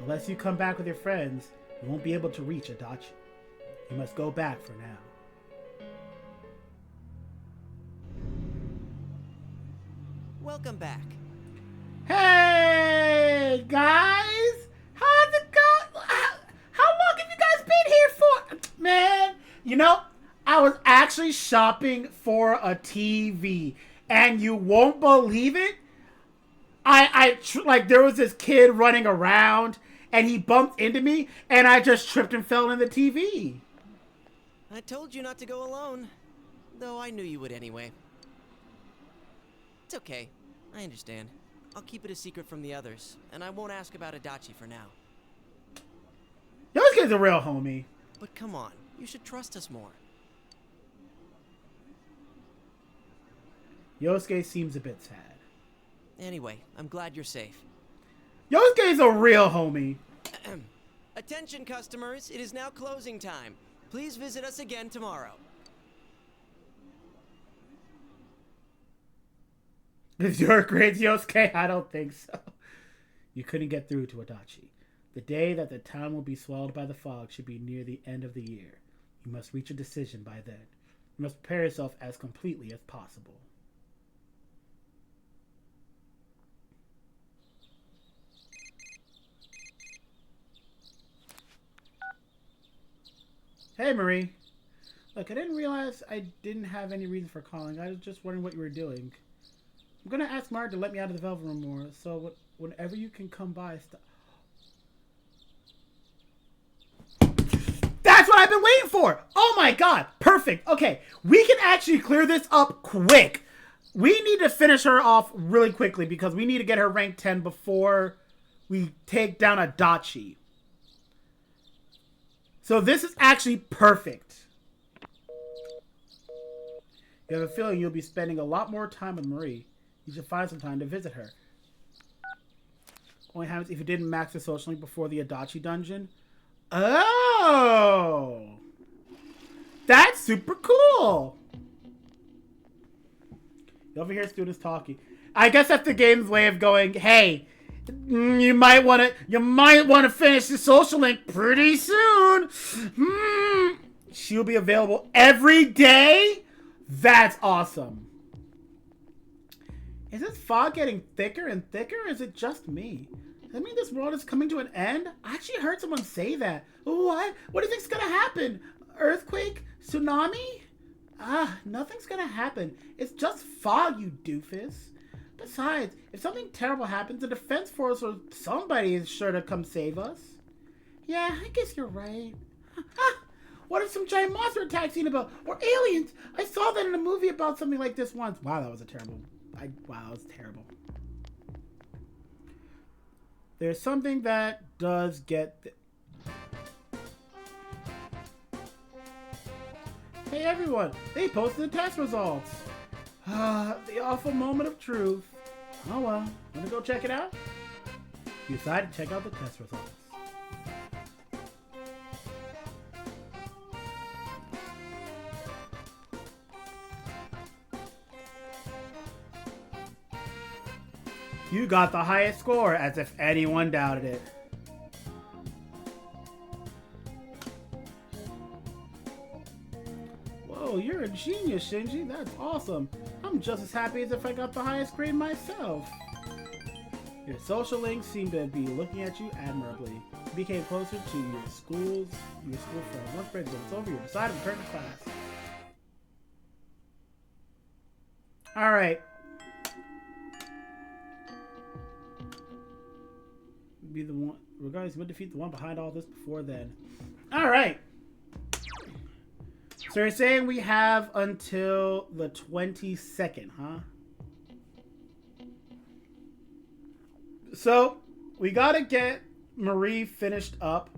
Unless you come back with your friends, you won't be able to reach Adachi. You must go back for now. Welcome back. Hey, guys! How's it going? How long have you guys been here for? Man, you know, I was actually shopping for a TV, and you won't believe it. Like, there was this kid running around, and he bumped into me, and I just tripped and fell in the TV. I told you not to go alone, though I knew you would anyway. It's okay. I understand. I'll keep it a secret from the others, and I won't ask about Adachi for now. Yosuke's a real homie. But come on, you should trust us more. Yosuke seems a bit sad. Anyway, I'm glad you're safe. Yosuke's a real homie. Attention customers, it is now closing time. Please visit us again tomorrow. Is your grades, Yosuke? I don't think so. You couldn't get through to Adachi. The day that the town will be swallowed by the fog should be near the end of the year. You must reach a decision by then. You must prepare yourself as completely as possible. Hey, Marie. Look, I didn't realize I didn't have any reason for calling. I was just wondering what you were doing. I'm going to ask Mark to let me out of the Velvet Room more, so whenever you can come by... That's what I've been waiting for! Oh my god! Perfect! Okay, we can actually clear this up quick. We need to finish her off really quickly because we need to get her rank 10 before we take down Adachi. So this is actually perfect. You have a feeling you'll be spending a lot more time with Marie. You should find some time to visit her. Only happens if you didn't max the social link before the Adachi dungeon. Oh! That's super cool! You overhear students talking. I guess that's the game's way of going, hey, you might want to finish the social link pretty soon. She'll be available every day? That's awesome. Is this fog getting thicker and thicker, or is it just me? Does that mean this world is coming to an end? I actually heard someone say that. What? What do you think's gonna happen? Earthquake? Tsunami? Nothing's gonna happen. It's just fog, you doofus. Besides, if something terrible happens, the defense force or somebody is sure to come save us. Yeah, I guess you're right. What if some giant monster attacks Xenobo? Or aliens? I saw that in a movie about something like this once. Wow, that was a terrible... Wow, that was terrible. There's something that does get... Hey everyone, they posted the test results. The awful moment of truth. Oh well, wanna go check it out? You decided to check out the test results. You got the highest score, as if anyone doubted it. Whoa, you're a genius, Shinji. That's awesome. I'm just as happy as if I got the highest grade myself. Your social links seem to be looking at you admirably. You became closer to your school friend. Once break is over, you decided to return to class. Alright. Be the one, regardless, we'll defeat the one behind all this before then. Alright. So you're saying we have until the 22nd, huh? So, we gotta get Marie finished up.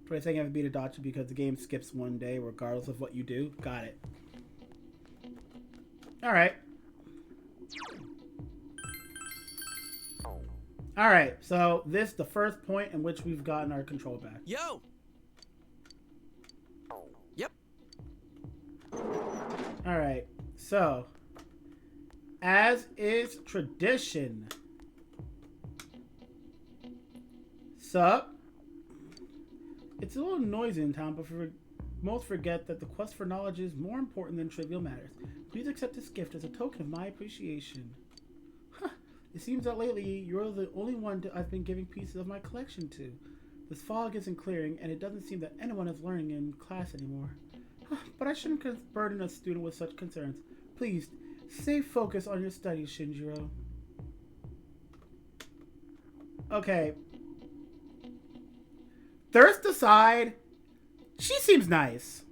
Probably saying I have to beat Adachi because the game skips one day regardless of what you do. Got it. Alright. Alright, so this is the first point in which we've gotten our control back. Yo! Yep. Alright, so as is tradition. Sup? It's a little noisy in town, but most forget that the quest for knowledge is more important than trivial matters. Please accept this gift as a token of my appreciation. Huh. It seems that lately you're the only one I've been giving pieces of my collection to. This fog isn't clearing, and it doesn't seem that anyone is learning in class anymore. But I shouldn't burden a student with such concerns. Please, stay focused on your studies, Shinjiro. Okay. thirst aside, she seems nice.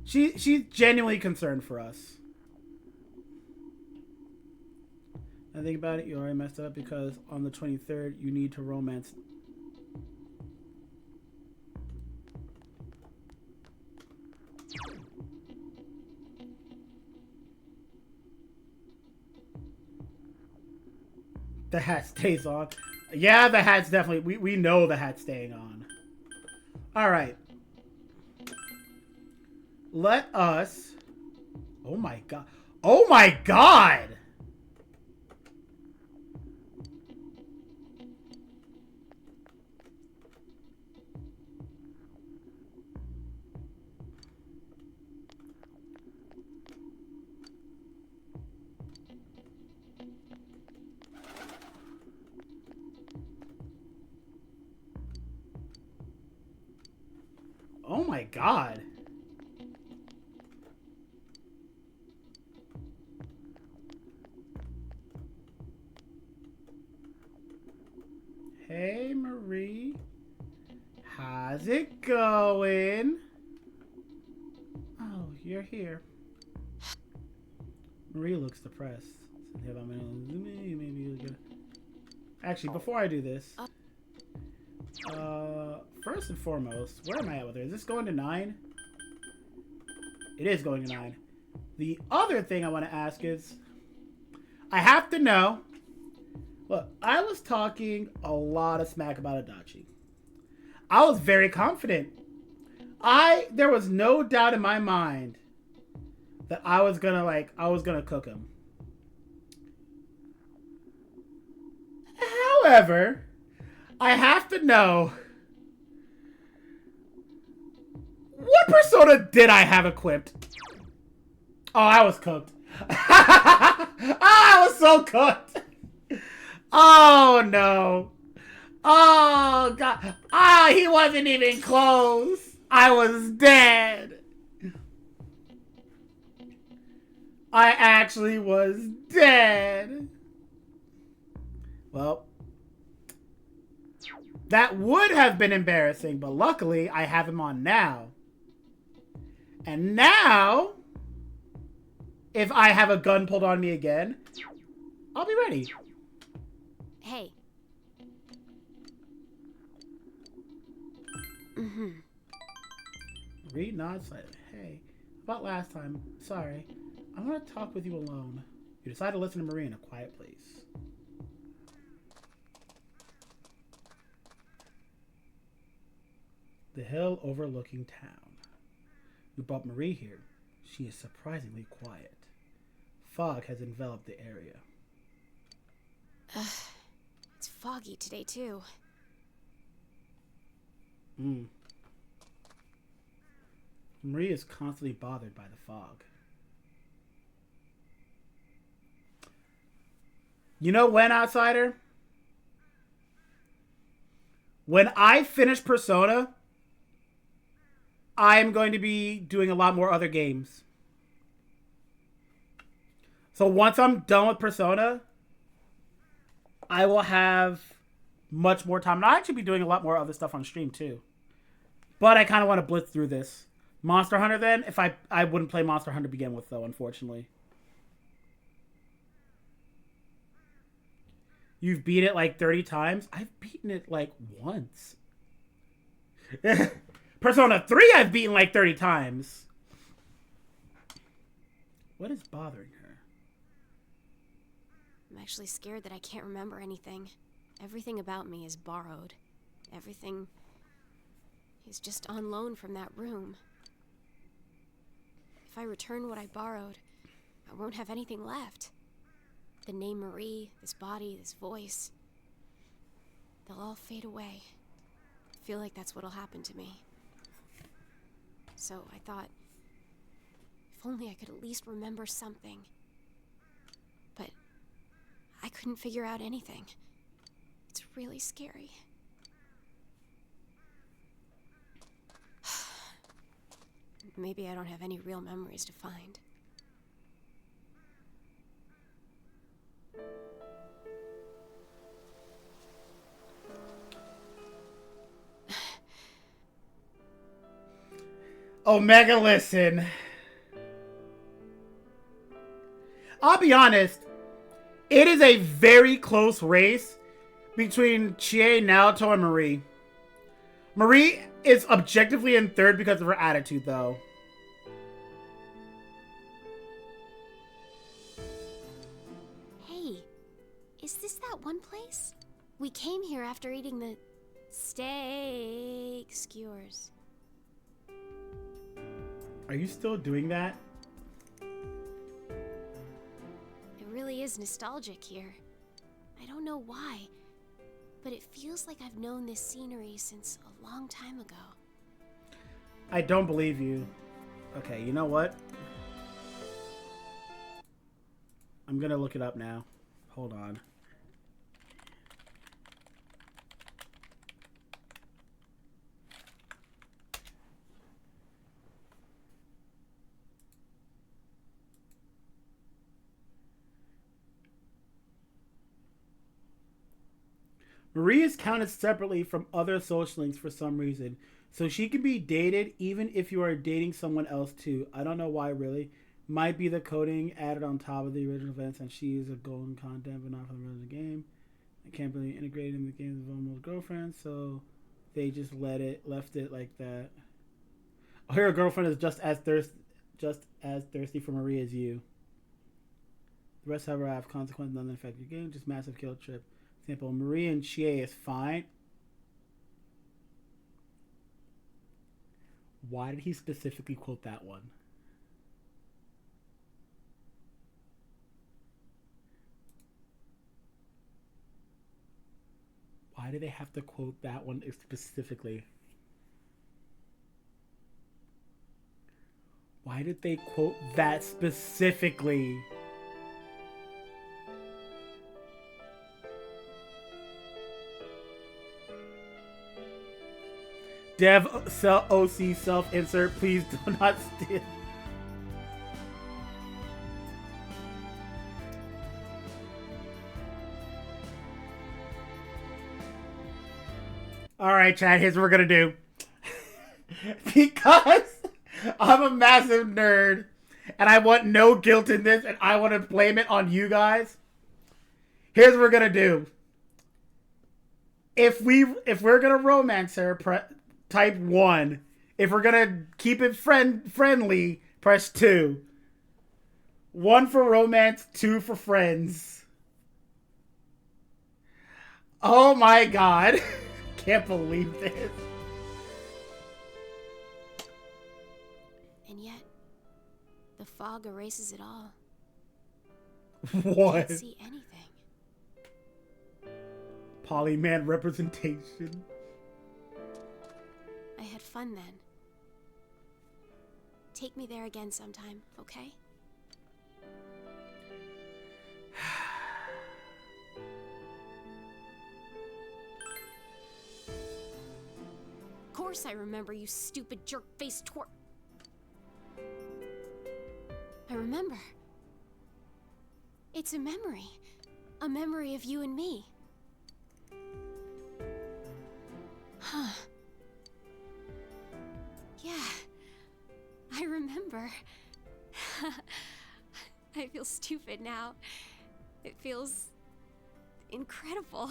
She's genuinely concerned for us. I think about it, you already messed up because on the 23rd you need to romance. The hat stays on. Yeah, the hat's definitely... We know the hat's staying on. Alright. Let us... Oh my god. Oh my god! Oh my god. Hey, Marie. How's it going? Oh, you're here. Marie looks depressed. Actually, before I do this, first and foremost, where am I at with her? Is this going to 9? It is going to 9. The other thing I want to ask is, I have to know. Look, I was talking a lot of smack about Adachi. I was very confident. There was no doubt in my mind that I was gonna cook him. However, I have to know, what persona did I have equipped? Oh, I was cooked. I was so cooked. Oh, no. Oh, God. Ah, he wasn't even close. I was dead. I actually was dead. Well, that would have been embarrassing, but luckily I have him on now. And now, if I have a gun pulled on me again, I'll be ready. Hey. Read, nod, silent. Hey, about last time, sorry. I want to talk with you alone. You decide to listen to Marie in a quiet place. The hill overlooking town. You brought Marie here. She is surprisingly quiet. Fog has enveloped the area. It's foggy today, too. Marie is constantly bothered by the fog. You know when, Outsider? When I finish Persona, I'm going to be doing a lot more other games. So once I'm done with Persona, I will have much more time. And I'll actually be doing a lot more other stuff on stream too. But I kind of want to blitz through this. Monster Hunter then? If I wouldn't play Monster Hunter to begin with though, unfortunately. You've beat it like 30 times? I've beaten it like once. Persona 3 I've beaten like 30 times. What is bothering her? I'm actually scared that I can't remember anything. Everything about me is borrowed. Everything is just on loan from that room. If I return what I borrowed, I won't have anything left. The name Marie, this body, this voice, they'll all fade away. I feel like that's what'll happen to me. So I thought, if only I could at least remember something. But I couldn't figure out anything. It's really scary. Maybe I don't have any real memories to find. Omega, listen. I'll be honest. It is a very close race between Chie, Naoto, and Marie. Marie is objectively in third because of her attitude, though. Hey, is this that one place? We came here after eating the steak skewers. Are you still doing that? It really is nostalgic here. I don't know why, but it feels like I've known this scenery since a long time ago. I don't believe you. Okay, you know what? I'm gonna look it up now. Hold on. Marie is counted separately from other social links for some reason. So she can be dated even if you are dating someone else too. I don't know why, really. Might be the coding added on top of the original events, and she is a golden content but not for the rest of the game. I can't really integrate in the games of almost girlfriends, so they just left it like that. Oh, her girlfriend is just as thirsty for Marie as you. The rest, however, have consequences none affect your game, just massive kill trip. Example, Marie and Chie is fine. Why did he specifically quote that one? Why do they have to quote that one specifically? Why did they quote that specifically? Dev OC self-insert, please do not steal. Alright, Chad, here's what we're gonna do. Because I'm a massive nerd, and I want no guilt in this, and I want to blame it on you guys. Here's what we're gonna do. If we're gonna romance her, type 1. If we're gonna keep it friendly, press 2. 1 for romance, 2 for friends. Oh my god. Can't believe this. And yet, the fog erases it all. What? Can't see anything. Polyman representation. I had fun then. Take me there again sometime, okay? Of course I remember, you stupid jerk-faced twerp. I remember. It's a memory. A memory of you and me. Huh. Yeah, I remember. I feel stupid now. It feels incredible.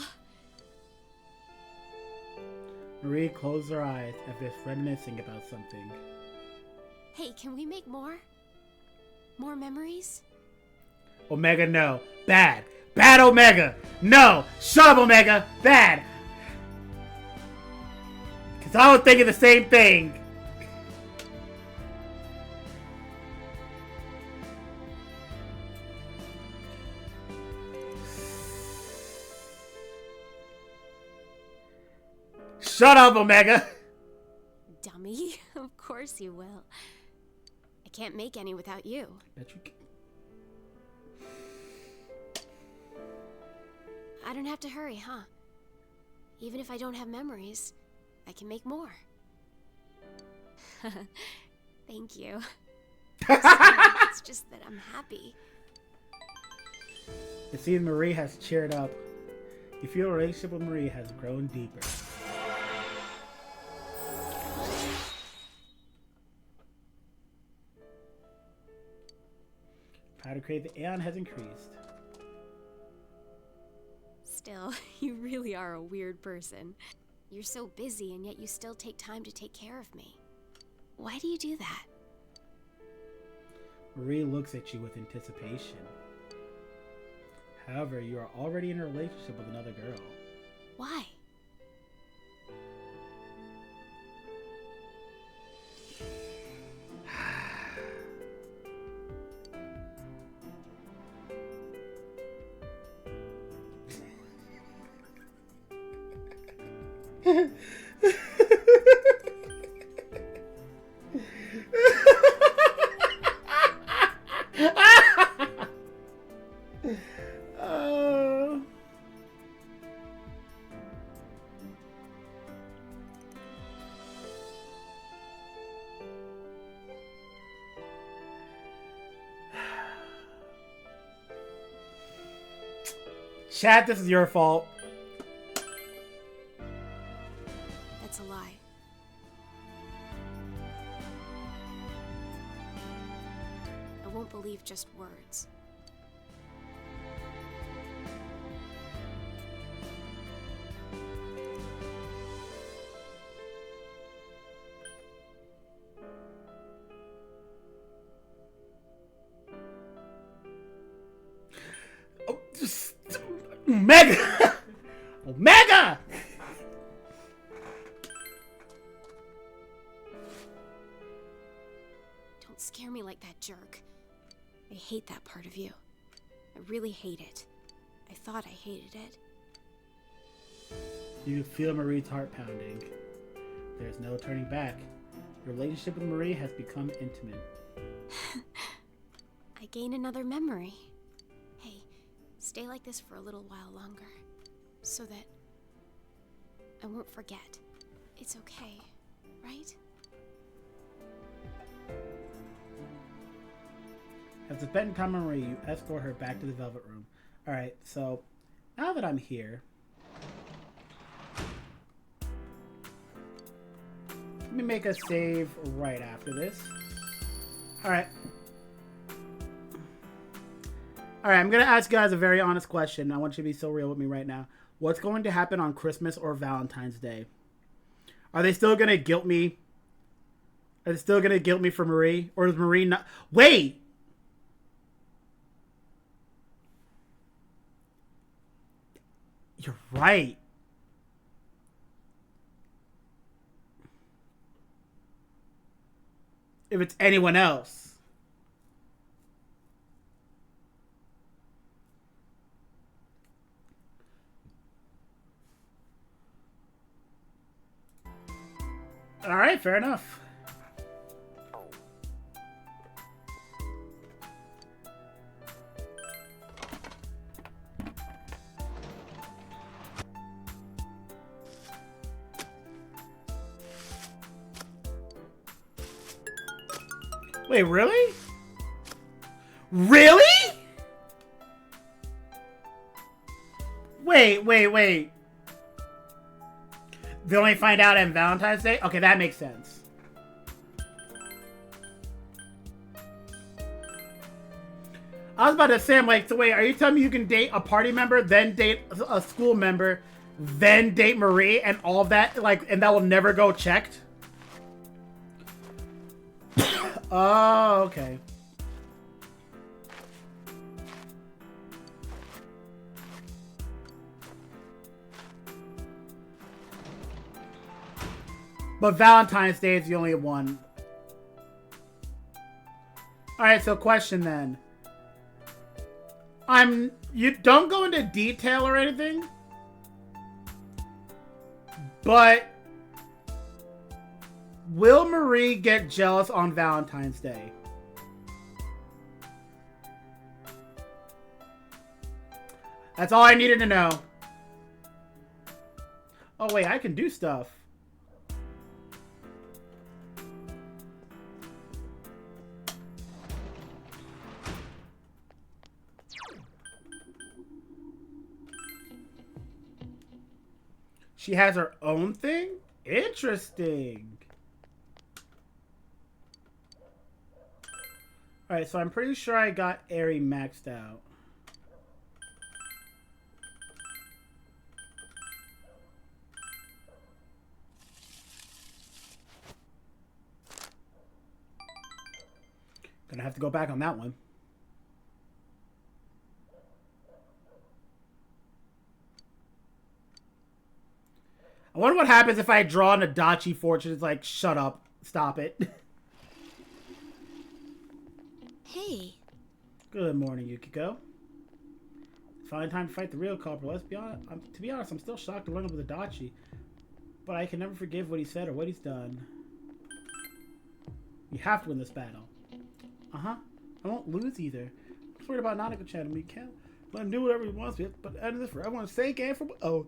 Marie closed her eyes as if reminiscing about something. Hey, can we make more? More memories? Omega, no. Bad. Bad, Omega. No. Shut up, Omega. Bad. Because I was thinking the same thing. Shut up, Omega. Dummy. Of course you will. I can't make any without you. Bet you can. I don't have to hurry, huh? Even if I don't have memories, I can make more. Thank you. It's just that I'm happy. It seems Marie has cheered up. You feel a relationship with Marie has grown deeper. how to create the Aeon has increased. Still, you really are a weird person. You're so busy and yet you still take time to take care of me. Why do you do that? Marie looks at you with anticipation. However, you are already in a relationship with another girl. Why? Chat, this is your fault. That's a lie. I won't believe just words. Omega! Omega! Don't scare me like that, jerk. I hate that part of you. I really hate it. I thought I hated it. You feel Marie's heart pounding. There's no turning back. Your relationship with Marie has become intimate. I gain another memory. Hey, stay like this for a little while longer, so that I won't forget. It's okay, right? After spending time with Marie, you escort her back to the Velvet Room. Alright, so now that I'm here, let me make a save right after this. Alright. Alright, I'm going to ask you guys a very honest question. I want you to be so real with me right now. What's going to happen on Christmas or Valentine's Day? Are they still going to guilt me? Are they still going to guilt me for Marie? Or does Marie not... Wait! You're right. If it's anyone else. All right, fair enough. Wait, really? Really? Wait. They only find out on Valentine's Day? Okay, that makes sense. I was about to say, I'm like, so wait, are you telling me you can date a party member, then date a school member, then date Marie, and all of that, like, and that will never go checked? Oh, okay. But Valentine's Day is the only one. Alright, so question then. You don't go into detail or anything, but will Marie get jealous on Valentine's Day? That's all I needed to know. Oh wait, I can do stuff. She has her own thing? Interesting. Alright, so I'm pretty sure I got Aerie maxed out. Gonna have to go back on that one. I wonder what happens if I draw an Adachi Fortune. It's like, shut up. Stop it. Hey. Good morning, Yukiko. Finally time to fight the real culprit. Let's be honest. To be honest, I'm still shocked to learn with Adachi. But I can never forgive what he said or what he's done. You have to win this battle. Uh-huh. I won't lose either. I'm just worried about Nanako-chan and we can't let him do whatever he wants with, but end this for everyone's sake and for... Oh.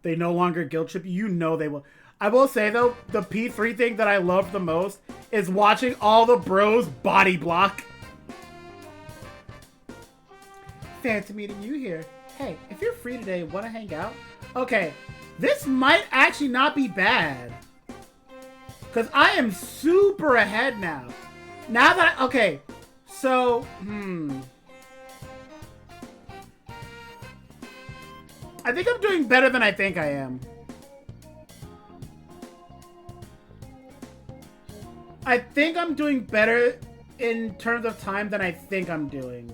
They no longer guilt trip you. You know they will. I will say, though, the P3 thing that I love the most is watching all the bros body block. Fancy meeting you here. Hey, if you're free today, want to hang out? Okay, this might actually not be bad. Because I am super ahead now. Now that okay, so, I think I'm doing better than I think I am. I think I'm doing better in terms of time than I think I'm doing.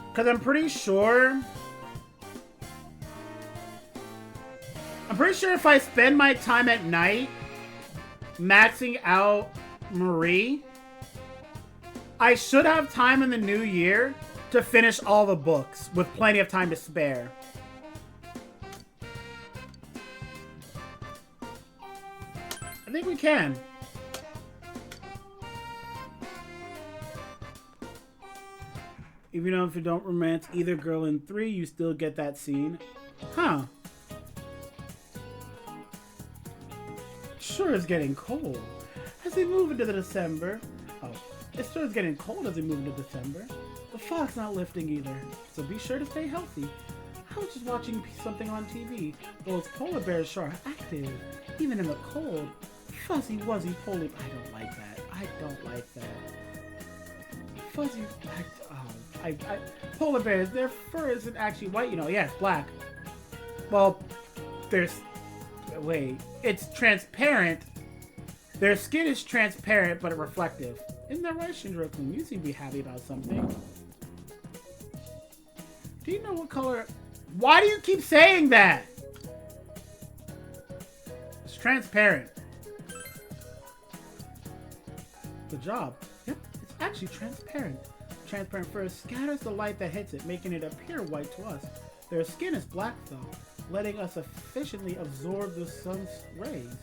Because I'm pretty sure if I spend my time at night maxing out Marie, I should have time in the new year to finish all the books with plenty of time to spare. I think we can. Even though if you don't romance either girl in 3, you still get that scene. Huh. Sure is getting cold. As we move into the December... Oh. It sure is getting cold as we move into December. The fog's not lifting either, so be sure to stay healthy. I was just watching something on TV. Those polar bears are active, even in the cold. Fuzzy wuzzy polar... I don't like that. I don't like that. Fuzzy... polar bears, their fur isn't actually white, you know. Yeah, it's black. Well, there's... Wait. It's transparent. Their skin is transparent, but reflective. Isn't that right, Shinjiro-kun? You seem to be happy about something. Do you know what color... Why do you keep saying that? It's transparent. Good job. Yep, it's actually transparent. Transparent fur scatters the light that hits it, making it appear white to us. Their skin is black, though, letting us efficiently absorb the sun's rays.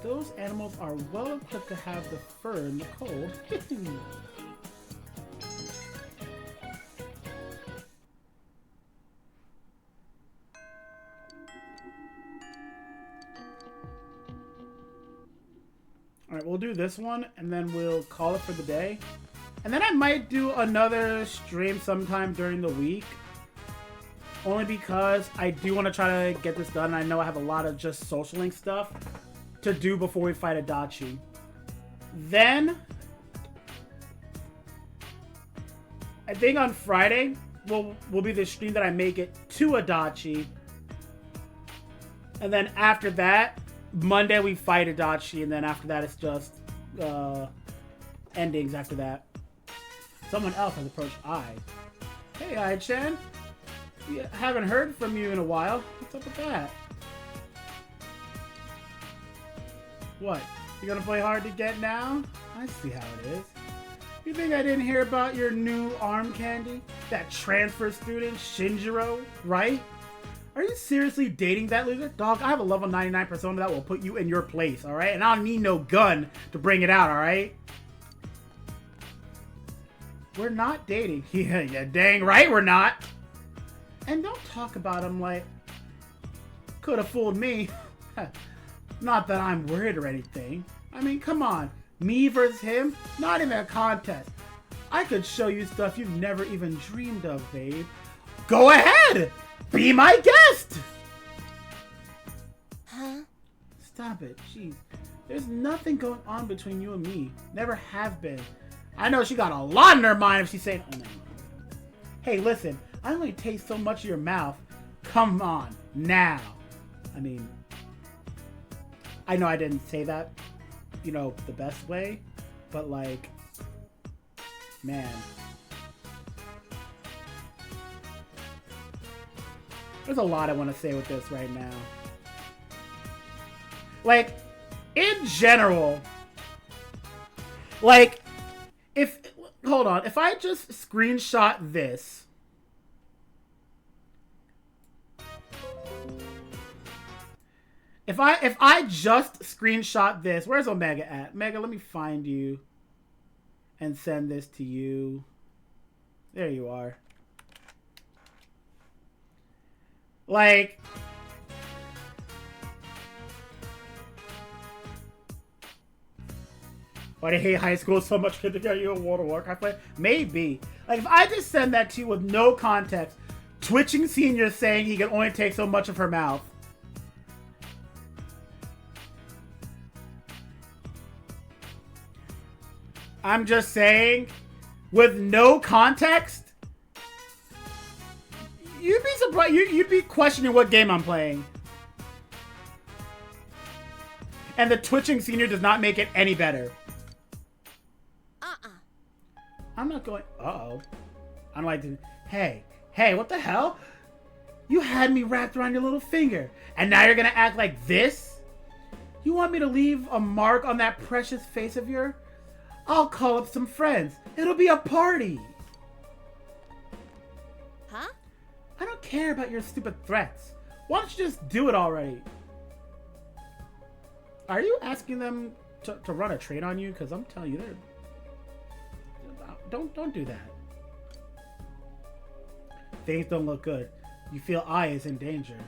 Those animals are well equipped to have the fur in the cold. Alright, we'll do this one, and then we'll call it for the day. And then I might do another stream sometime during the week. Only because I do want to try to get this done. I know I have a lot of just social link stuff to do before we fight Adachi. Then, I think on Friday will be the stream that I make it to Adachi. And then after that, Monday we fight Adachi, and then after that it's just endings after that. Someone else has approached Ai. Hey, Ai-chan. Haven't heard from you in a while. What's up with that? What? You gonna play hard to get now? I see how it is. You think I didn't hear about your new arm candy? That transfer student, Shinjiro, right? Are you seriously dating that loser? Dog, I have a level 99 persona that will put you in your place, alright? And I don't need no gun to bring it out, alright? We're not dating. Yeah, dang right we're not. And don't talk about him like... Could have fooled me. Not that I'm worried or anything. I mean, come on. Me versus him? Not even a contest. I could show you stuff you've never even dreamed of, babe. Go ahead! Be my guest! stop it. Jeez. There's nothing going on between you and me. Never have been. I know she got a lot in her mind if she's saying, oh, no. Hey, listen, I only taste so much of your mouth. Come on, now. I mean, I know I didn't say that, you know, the best way, but like, man. There's a lot I want to say with this right now. Like, in general, like, hold on, if I just screenshot this, if I just screenshot this, where's Omega at? Omega, let me find you and send this to you. There you are. Like, why do you hate high school so much? Could they get you a World of Warcraft play? Maybe. Like, if I just send that to you with no context, Twitching Senior saying he can only take so much of her mouth. I'm just saying, with no context, you'd be surprised. You'd be questioning what game I'm playing. And the Twitching Senior does not make it any better. I'm not going, uh-oh. I'm like, hey, what the hell? You had me wrapped around your little finger, and now you're gonna act like this? You want me to leave a mark on that precious face of yours? I'll call up some friends. It'll be a party. Huh? I don't care about your stupid threats. Why don't you just do it already? Are you asking them to run a train on you? Because I'm telling you, they're... Don't do that. Things don't look good. You feel I is in danger.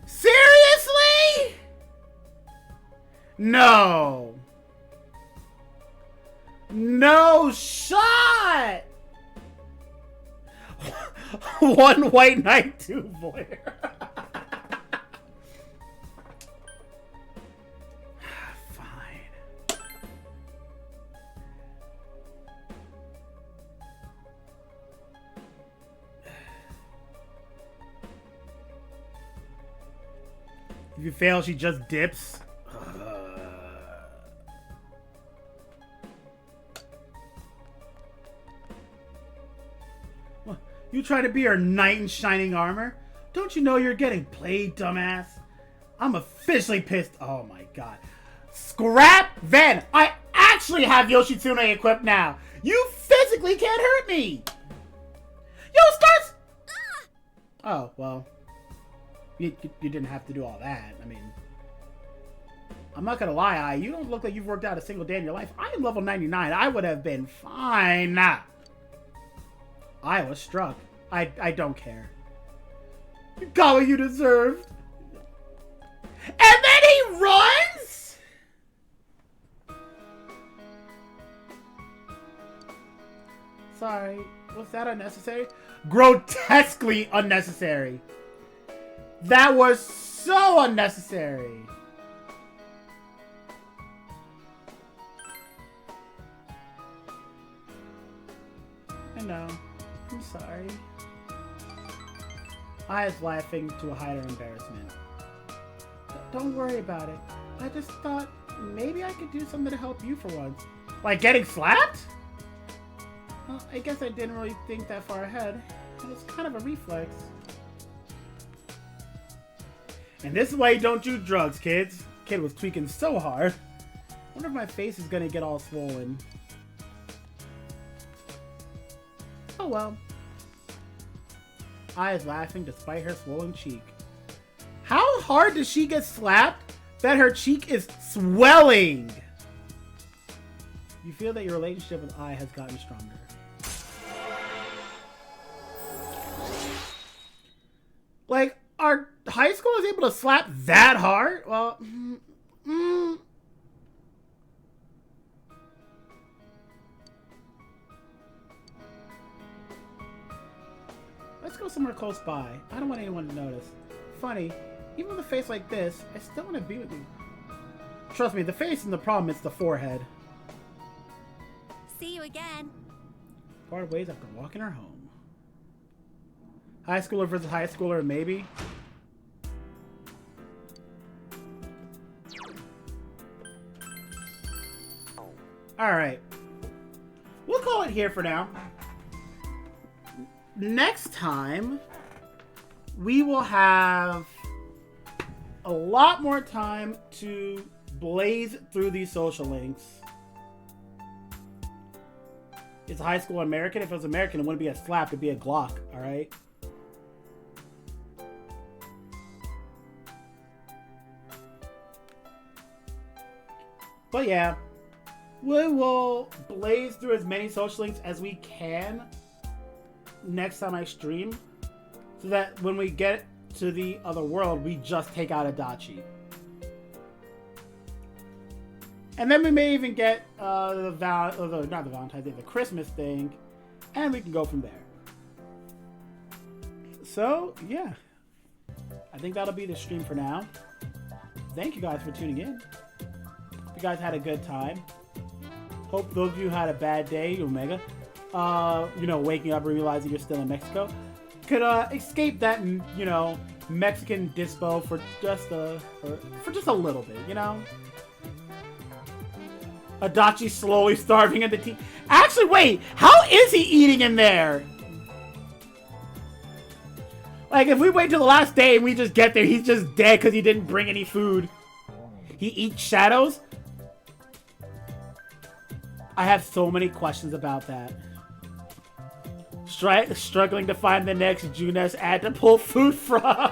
Seriously? No. No shot. One white knight, two voyeur. Fine. If you fail, she just dips. What? You try to be her knight in shining armor? Don't you know you're getting played, dumbass? I'm officially pissed. Oh my god. Scrap Ven! I actually have Yoshitsune equipped now. You physically can't hurt me. Yo, Stars! Oh, well. You didn't have to do all that. I mean, I'm not gonna lie, you don't look like you've worked out a single day in your life. I am level 99. I would have been fine. I was struck. I don't care. You got what you deserved. And then he runs? Sorry, was that unnecessary? Grotesquely unnecessary. That was so unnecessary. I know. I'm sorry. I was laughing to hide her embarrassment. Don't worry about it. I just thought maybe I could do something to help you for once. Like getting slapped? Well, I guess I didn't really think that far ahead. It was kind of a reflex. And this is why you don't do drugs, kids. Kid was tweaking so hard. Wonder if my face is gonna get all swollen. Oh well. I is laughing despite her swollen cheek. How hard does she get slapped that her cheek is swelling? You feel that your relationship with I has gotten stronger. Like, our high school is able to slap that hard? Well, let's go somewhere close by. I don't want anyone to notice. Funny, even with a face like this, I still want to be with you. Trust me, the face isn't the problem, it's the forehead. See you again. Parted ways after walking her home. High schooler versus high schooler, maybe? Alright. We'll call it here for now. Next time, we will have a lot more time to blaze through these social links. It's high school American. If it was American, it wouldn't be a slap, it'd be a Glock, alright? But yeah, we will blaze through as many social links as we can next time I stream, so that when we get to the other world, we just take out Adachi. And then we may even get not the Valentine's Day, the Christmas thing, and we can go from there. So, yeah. I think that'll be the stream for now. Thank you guys for tuning in. Hope you guys had a good time. Hope those of you who had a bad day, Omega, you know, waking up and realizing you're still in Mexico, could escape that, you know, Mexican dispo for just a little bit, you know? Adachi slowly starving at the tea. Actually, wait, how is he eating in there? Like, if we wait till the last day and we just get there, he's just dead because he didn't bring any food. He eats shadows? I have so many questions about that. Struggling to find the next Junes ad to pull food from.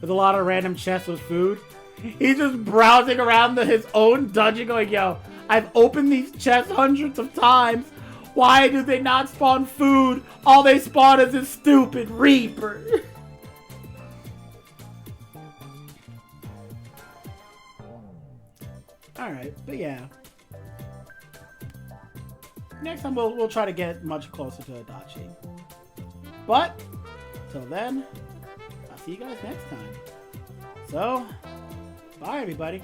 With a lot of random chests with food. He's just browsing around his own dungeon going, yo, I've opened these chests hundreds of times. Why do they not spawn food? All they spawn is this stupid Reaper. Alright, but yeah. Next time we'll try to get much closer to Adachi. But, till then, I'll see you guys next time. So, bye everybody.